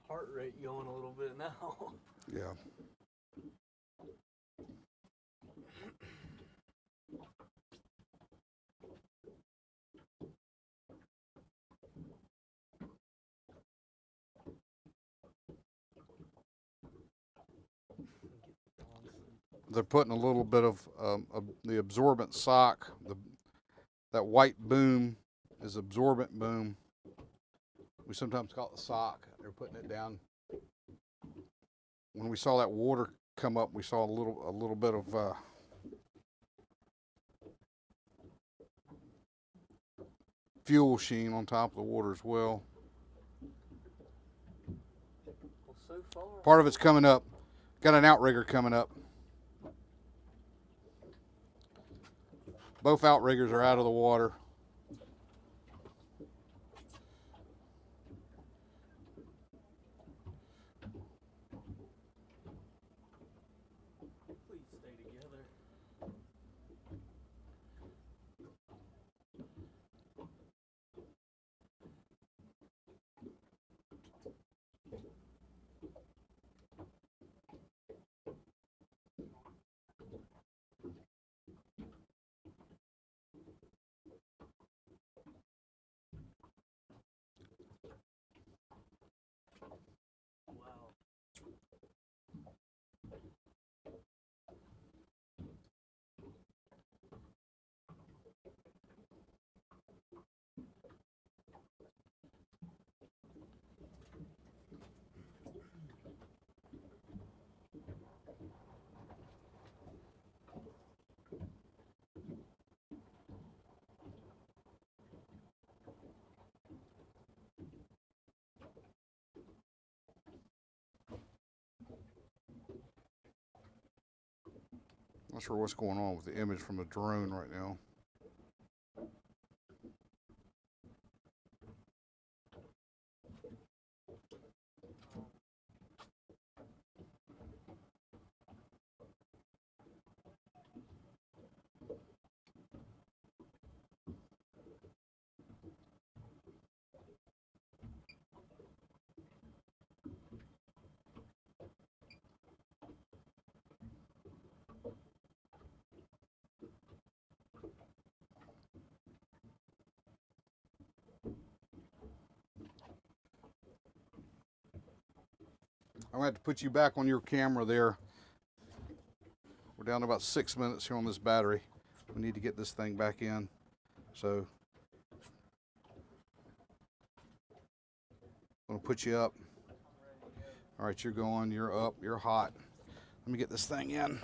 Heart rate going a little bit now. Yeah. They're putting a little bit of the absorbent sock. That white boom is absorbent boom. We sometimes call it the sock. They're putting it down. When we saw that water come up, we saw a little bit of fuel sheen on top of the water as well. Well, so far, Part of it's coming up. Got an outrigger coming up. Both outriggers are out of the water. please stay together. Wow. Not sure what's going on with the image from the drone right now. I'm going to have to put you back on your camera there. We're down to about 6 minutes here on this battery. We need to get this thing back in. So I'm going to put you up. All right, you're going, you're up, you're hot. Let me get this thing in.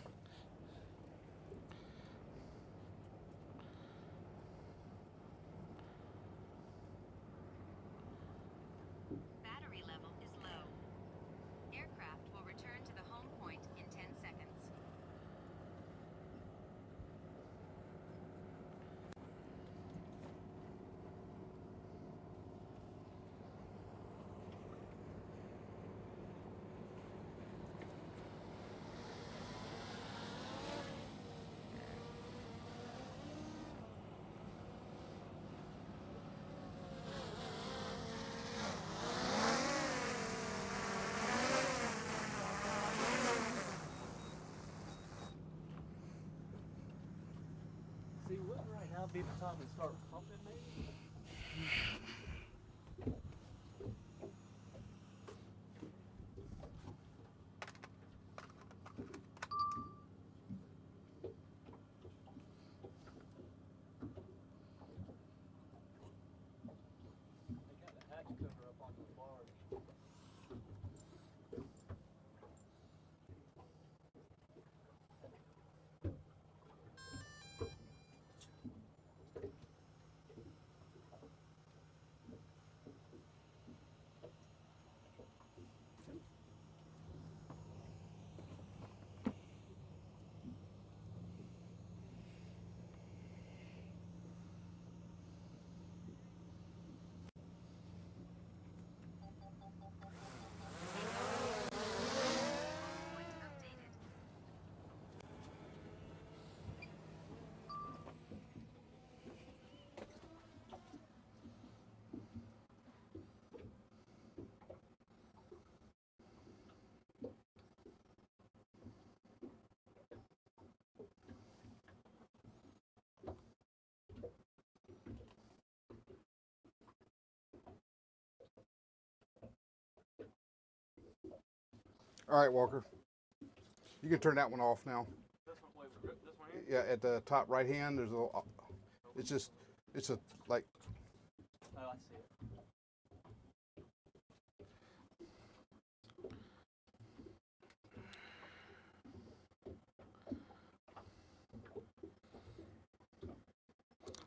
Battery level is low. Aircraft will return to the home point in 10 seconds. See, wouldn't right now be the time to start pumping, maybe? They got the hatch cover up on the barge. Point updated. All right, Walker. You can turn that one off now. This one, wait, this one here? Yeah, at the top right hand, there's a little. It's a like. Oh, I see it.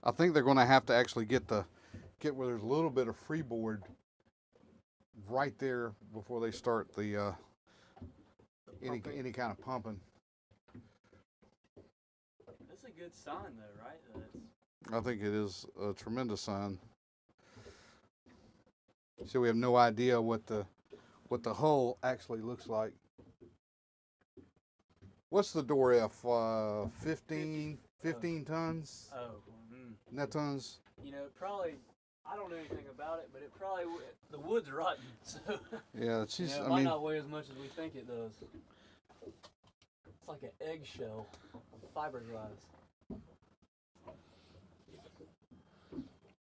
I think they're going to have to actually get where there's a little bit of freeboard right there before they start the any kind of pumping. That's a good sign, though, right? I think it is a tremendous sign. So we have no idea what the hull actually looks like. What's the Dora F? 15 tons? Oh, Net tons? you know, probably. I don't know anything about it, but it probably the wood's rotten, so Yeah, you she's. know, it I might mean, not weigh as much as we think it does. It's like an eggshell, fiberglass.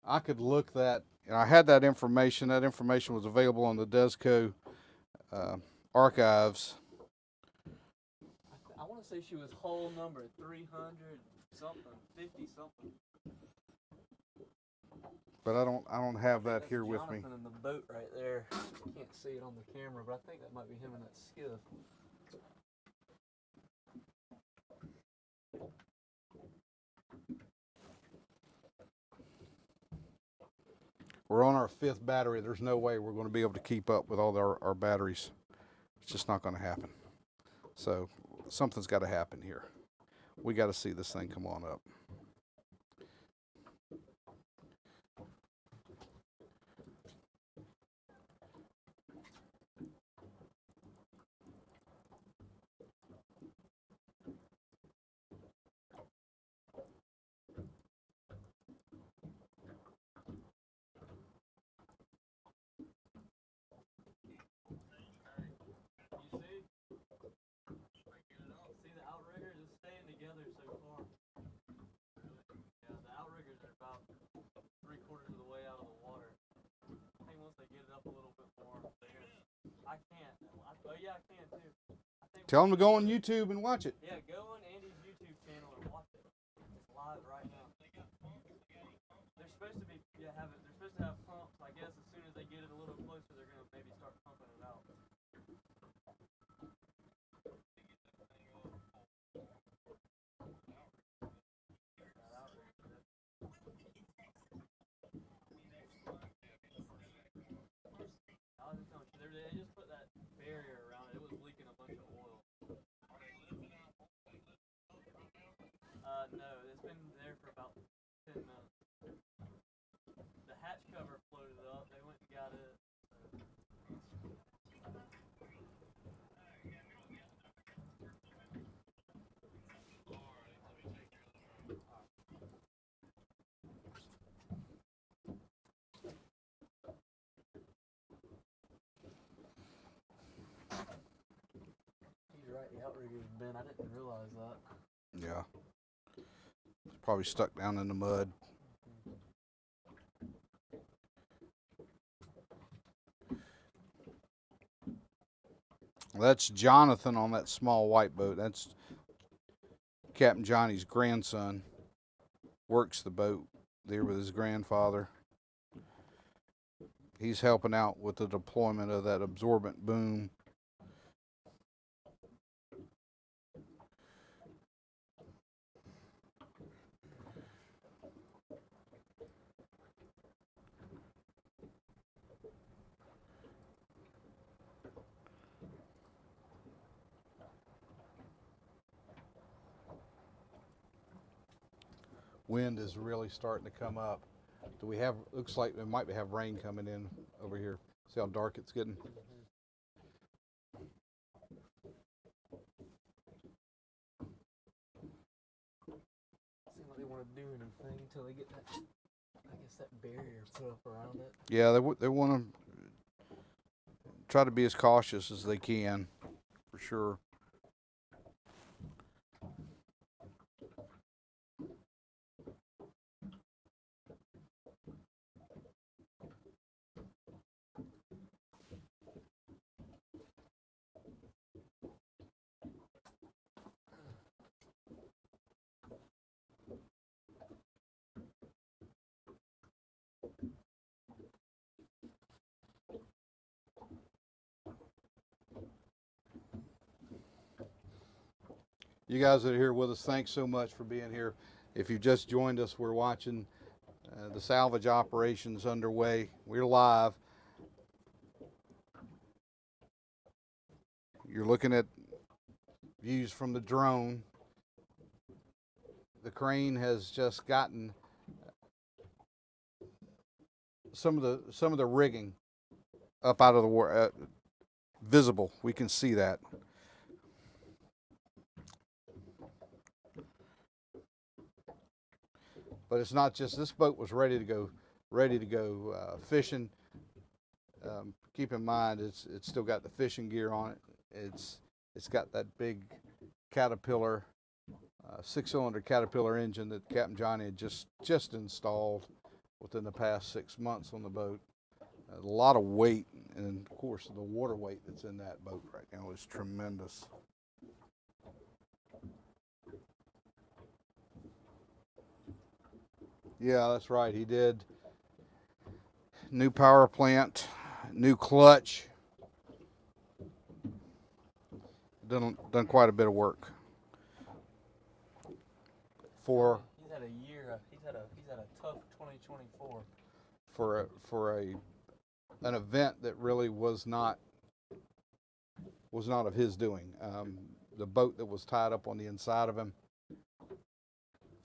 I could look that. I had that information. That information was available on the Desco archives. I want to say she was hull number 300 something, 50 something. But I don't have that That's here with me. Jonathan in the boat right there. You can't see it on the camera, but I think that might be him in that skiff. We're on our 5th battery. There's no way we're going to be able to keep up with all our batteries. It's just not going to happen. So something's got to happen here. We got to see this thing come on up. You see? See the outriggers is staying together so far. Yeah, the outriggers are about 3/4 of the way out of the water. I think once they get it up a little bit more, they're gonna. I can't. Oh yeah, I can too. I think Tell them to go on YouTube and watch it. Yeah, go on Andy's YouTube channel and watch it. It's live right now. They're supposed to be they're supposed to have pumps. I guess as soon as they get it a little closer, they're gonna maybe start pumping it out. I was just telling you, they just put that barrier around it. It was leaking a bunch of oil. No, it's been there for about 10 minutes. The hatch cover floated up. They went and got it. He's right. The outrigger's been. I didn't realize that. Yeah. probably stuck down in the mud. That's Jonathan on that small white boat. That's Captain Johnny's grandson. Works the boat there with his grandfather. He's helping out with the deployment of that absorbent boom. Wind is really starting to come up. Do we have, looks like we might have rain coming in over here. See how dark it's getting? Seems like they want to do anything until they get that, I guess, that barrier put up around it. Yeah, they want to try to be as cautious as they can, for sure. You guys that are here with us, thanks so much for being here. If you've just joined us, we're watching the salvage operations underway. We're live. You're looking at views from the drone. The crane has just gotten some of the rigging up out of the water, visible. We can see that. But it's not just, this boat was ready to go fishing. Keep in mind, it's still got the fishing gear on it. It's got that big Caterpillar, 6-cylinder Caterpillar engine that Captain Johnny had just installed within the past 6 months on the boat. A lot of weight, and of course the water weight that's in that boat right now is tremendous. Yeah, that's right. He did. New power plant, new clutch. Done quite a bit of work. For He's had a year. He's had a tough 2024. For an event that really was not of his doing. The boat that was tied up on the inside of him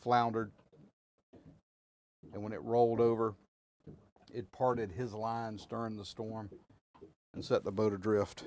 floundered, and when it rolled over, it parted his lines during the storm and set the boat adrift.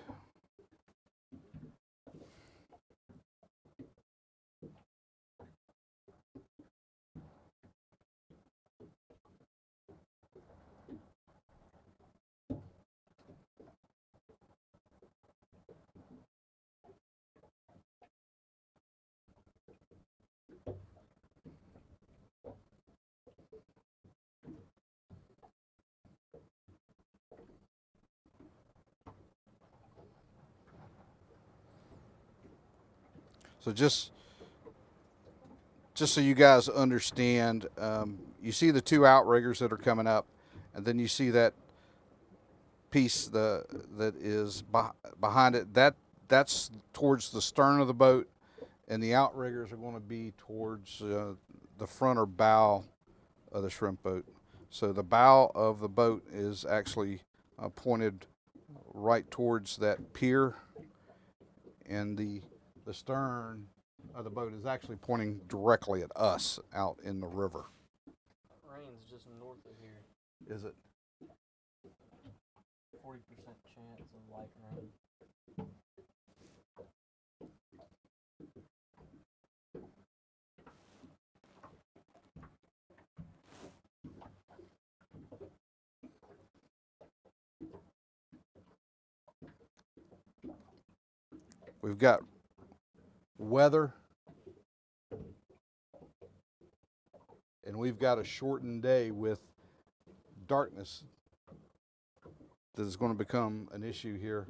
So just so you guys understand, you see the two outriggers that are coming up, and then you see that piece that is behind it. That's towards the stern of the boat, and the outriggers are going to be towards the front or bow of the shrimp boat. So the bow of the boat is actually pointed right towards that pier, and the stern of the boat is actually pointing directly at us out in the river. Rain's just north of here. Is it? 40% chance of light rain. We've got weather and we've got a shortened day with darkness that is going to become an issue here.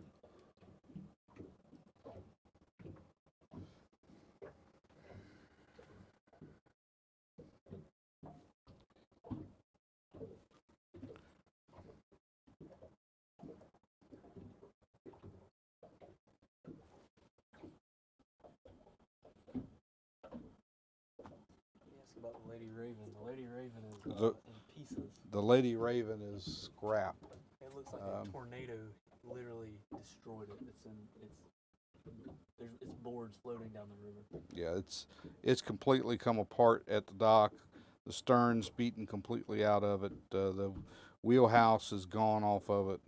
Ask about the Lady Raven. The Lady Raven is The- in pieces. The Lady Raven is scrap. It looks like a tornado literally destroyed it. It's boards floating down the river. Yeah, it's completely come apart at the dock. The stern's beaten completely out of it. The wheelhouse is gone off of it.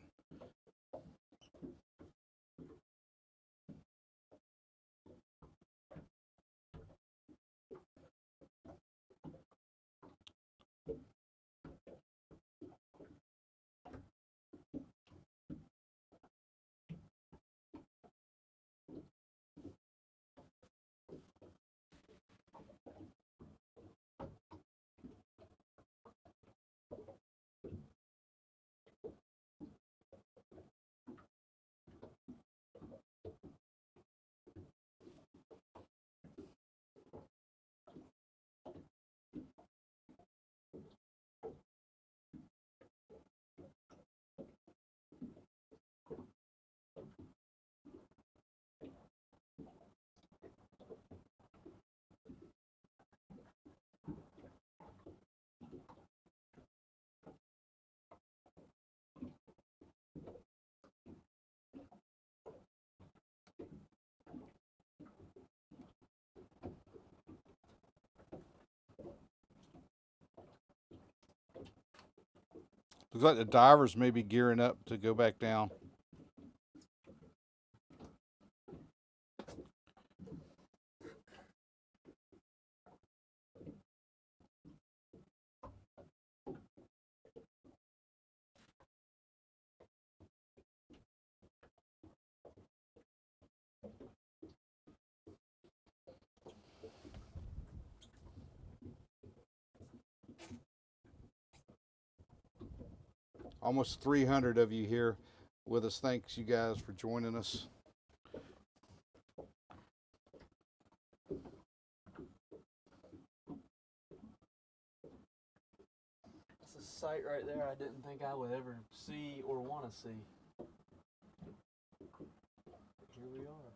Looks like the divers may be gearing up to go back down. Almost 300 of you here with us. Thanks, you guys, for joining us. That's a sight right there I didn't think I would ever see or want to see. Here we are.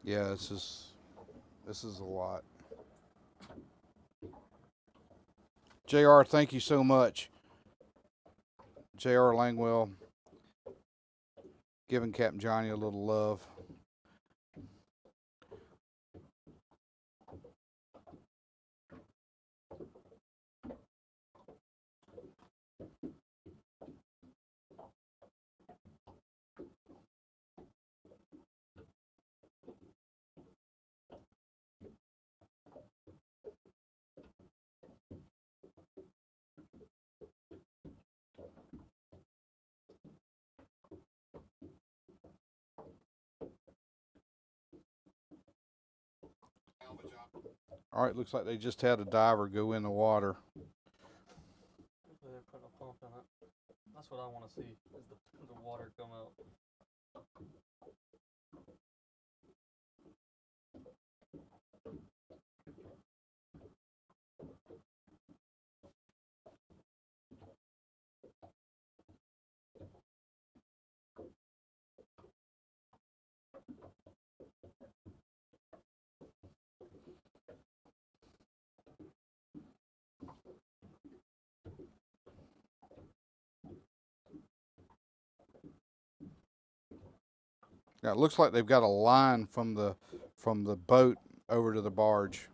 Yeah, this is a lot. JR, thank you so much. JR Langwell giving Captain Johnny a little love. All right, looks like they just had a diver go in the water. Hopefully they're putting a pump in it. That's what I want to see, is the water come out. Yeah, it looks like they've got a line from the boat over to the barge.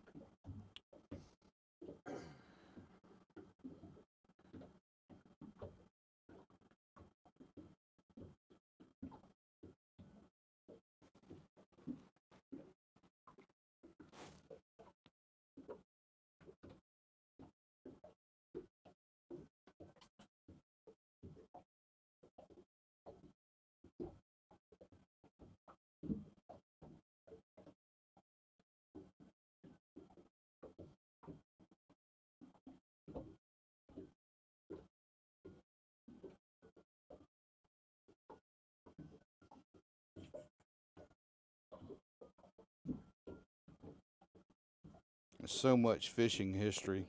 so much fishing history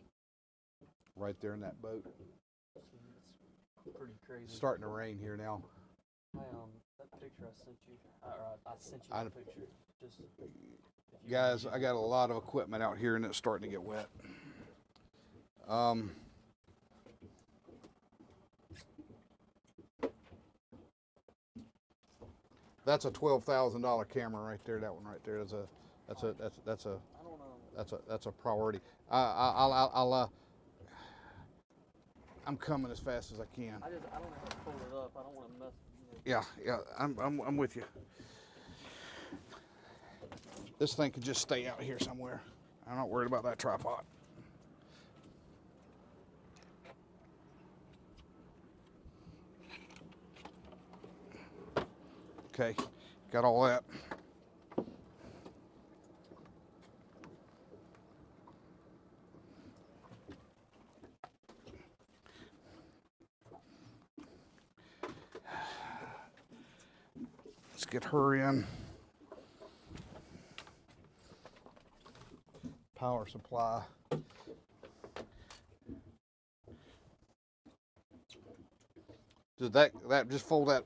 right there in that boat. It's pretty crazy. It's starting to rain here now. That picture I sent you, or I sent you I- the picture. Just if you Guys, could I use got a lot of equipment out here and it's starting to get wet. That's a $12,000 camera right there. That one right there. That's a I don't know. that's a priority. I'm coming as fast as I can. I don't know how to pull it up. I don't want to mess. Yeah, I'm with you. This thing could just stay out here somewhere. I'm not worried about that tripod. Okay, got all that. Let's get her in. Power supply. Did that just fold that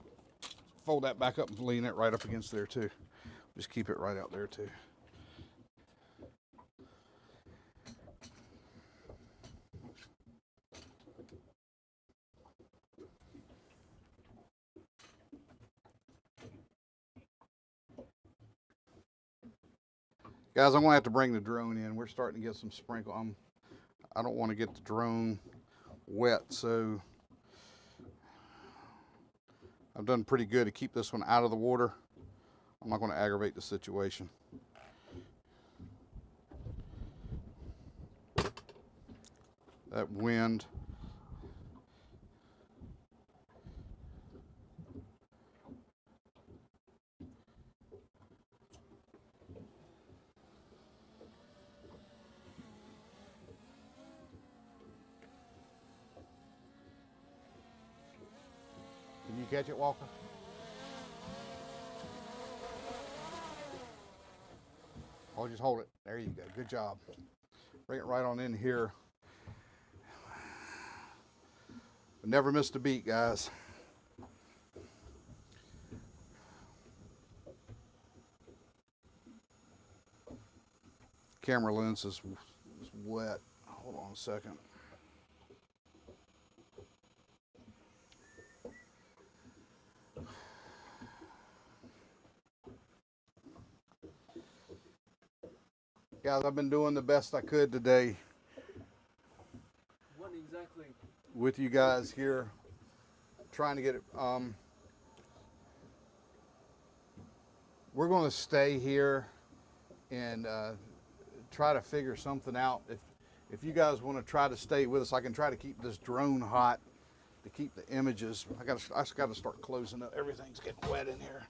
back up and lean it right up against there too. Just keep it right out there too. Guys, I'm gonna have to bring the drone in. We're starting to get some sprinkle. I don't want to get the drone wet, so I've done pretty good to keep this one out of the water. I'm not going to aggravate the situation. That wind. Can you catch it, Walker? Oh, just hold it. There you go. Good job. Bring it right on in here. Never missed a beat, guys. Camera lens is wet. Hold on a second. Guys, I've been doing the best I could today What exactly? with you guys here, trying to get it. We're going to stay here and try to figure something out. If you guys want to try to stay with us, I can try to keep this drone hot to keep the images. I just got to start closing up. Everything's getting wet in here.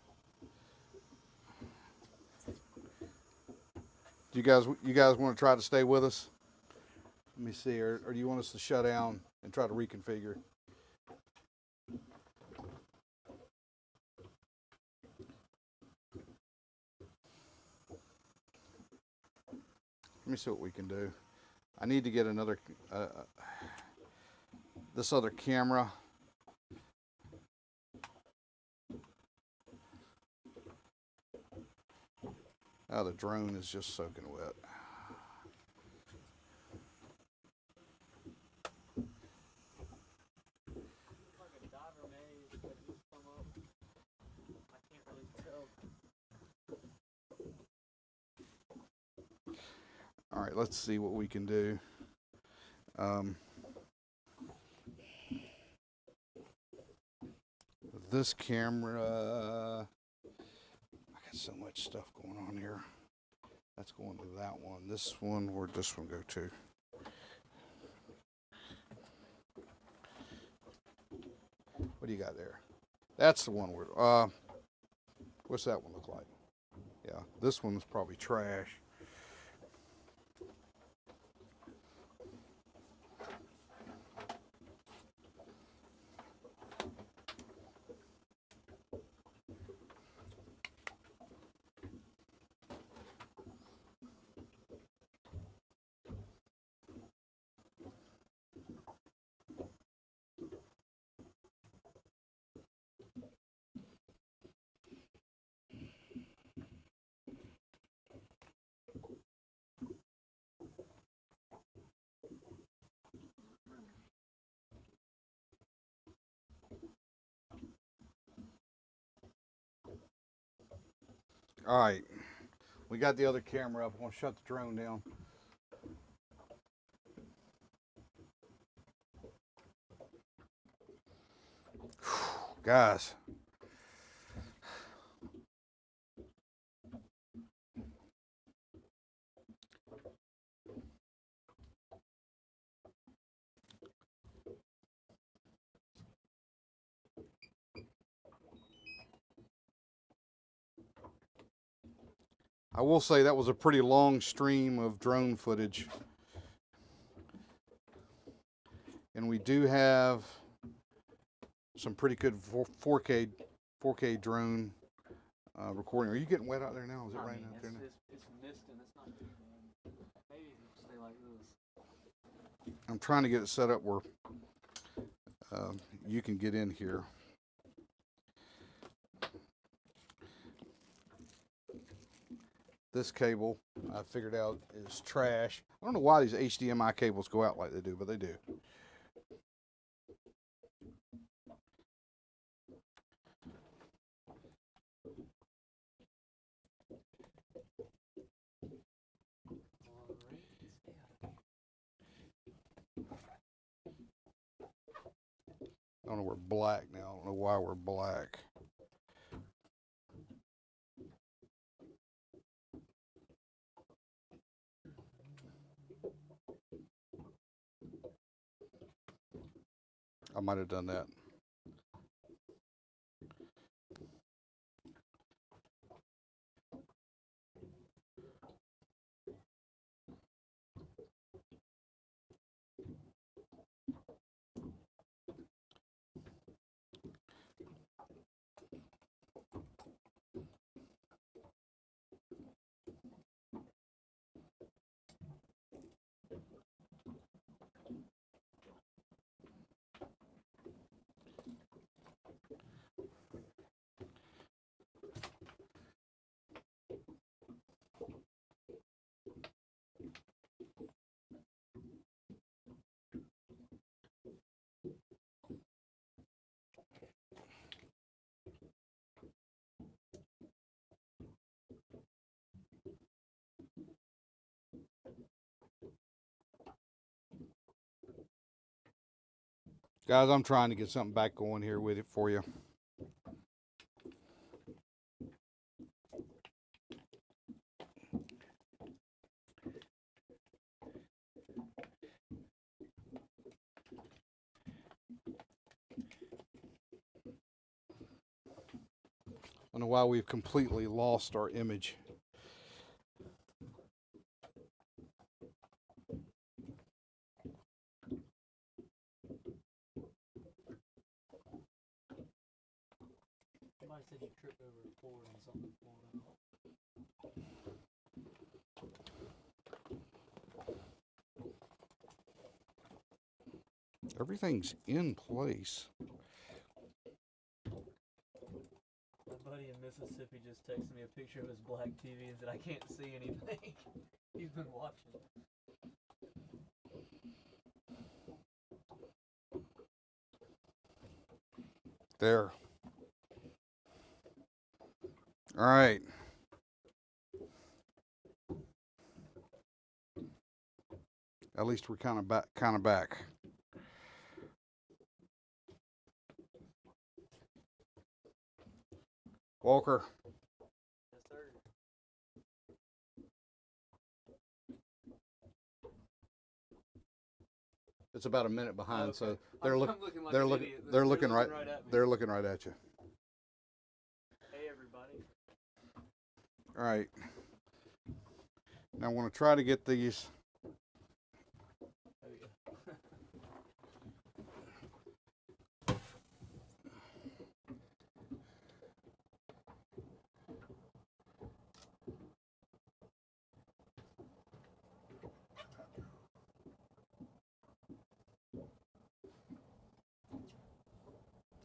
Do you guys want to try to stay with us? Let me see, or do you want us to shut down and try to reconfigure? Let me see what we can do. I need to get another, this other camera. Oh, the drone is just soaking wet. Like a diver maze that just come up. I can't really tell. All right, let's see what we can do. This camera, I got so much stuff going on here. That's going to that one. This one, where'd this one go to? What do you got there? That's the one where, what's that one look like? Yeah, this one's probably trash. All right, we got the other camera up. I'm gonna shut the drone down. Guys, I will say that was a pretty long stream of drone footage. And we do have some pretty good 4K drone recording. Are you getting wet out there now? Is it raining out there now? It's misting. It's not too bad. Maybe it'll stay like this. I'm trying to get it set up where you can get in here. This cable, I figured out, is trash. I don't know why these HDMI cables go out like they do, but they do. I don't know, we're black now. I don't know why we're black. I might have done that. Guys, I'm trying to get something back going here with it for you. I don't know why we've completely lost our image. Somebody said you tripped over a cord and something pulled out. Everything's in place. My buddy in Mississippi just texted me a picture of his black TV and said, I can't see anything. He's been watching. There. All right. At least we're kind of back. Walker. Yes, sir. It's about a minute behind, Okay. so they're I'm looking. looking like They're an looking. idiot. They're looking right. at me. They're looking right at you. Hey, everybody. All right. Now I want to try to get these. There we go.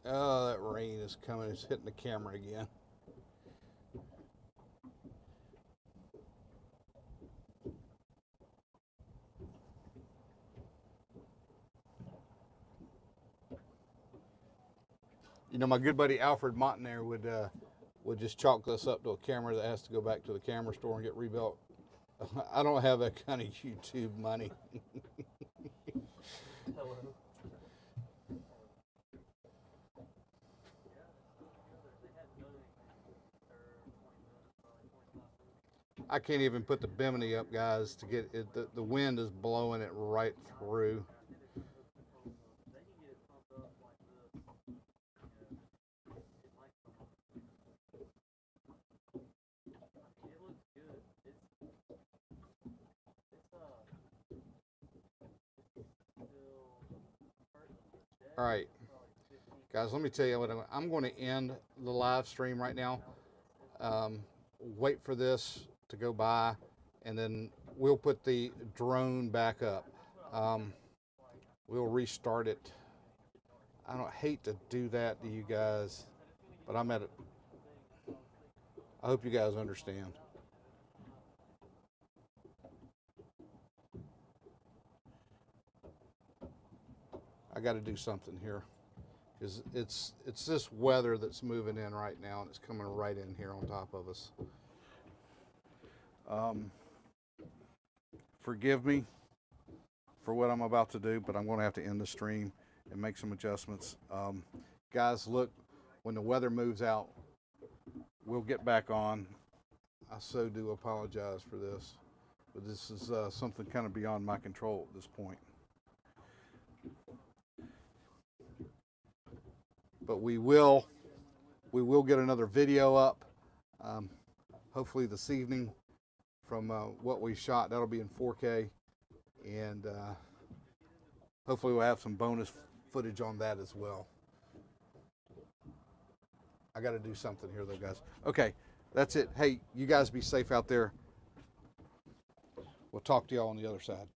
Oh, that rain is coming. It's hitting the camera again. You know, my good buddy Alfred Montaner we'll just chalk this up to a camera that has to go back to the camera store and get rebuilt. I don't have that kind of YouTube money. Hello. I can't even put the bimini up, guys, to get it. The wind is blowing it right through. All right, guys, let me tell you what I'm going to end the live stream right now. Wait for this to go by, and then we'll put the drone back up. We'll restart it. I don't hate to do that to you guys, but I'm at it. I hope you guys understand. I got to do something here, because it's this weather that's moving in right now, and it's coming right in here on top of us. Forgive me for what I'm about to do, but I'm going to have to end the stream and make some adjustments. Guys, look, when the weather moves out, we'll get back on. I so do apologize for this, but this is something kind of beyond my control at this point. But we will get another video up, hopefully this evening, from what we shot. That'll be in 4K, and hopefully we'll have some bonus footage on that as well. I got to do something here though, guys. Okay, that's it. Hey, you guys be safe out there. We'll talk to y'all on the other side.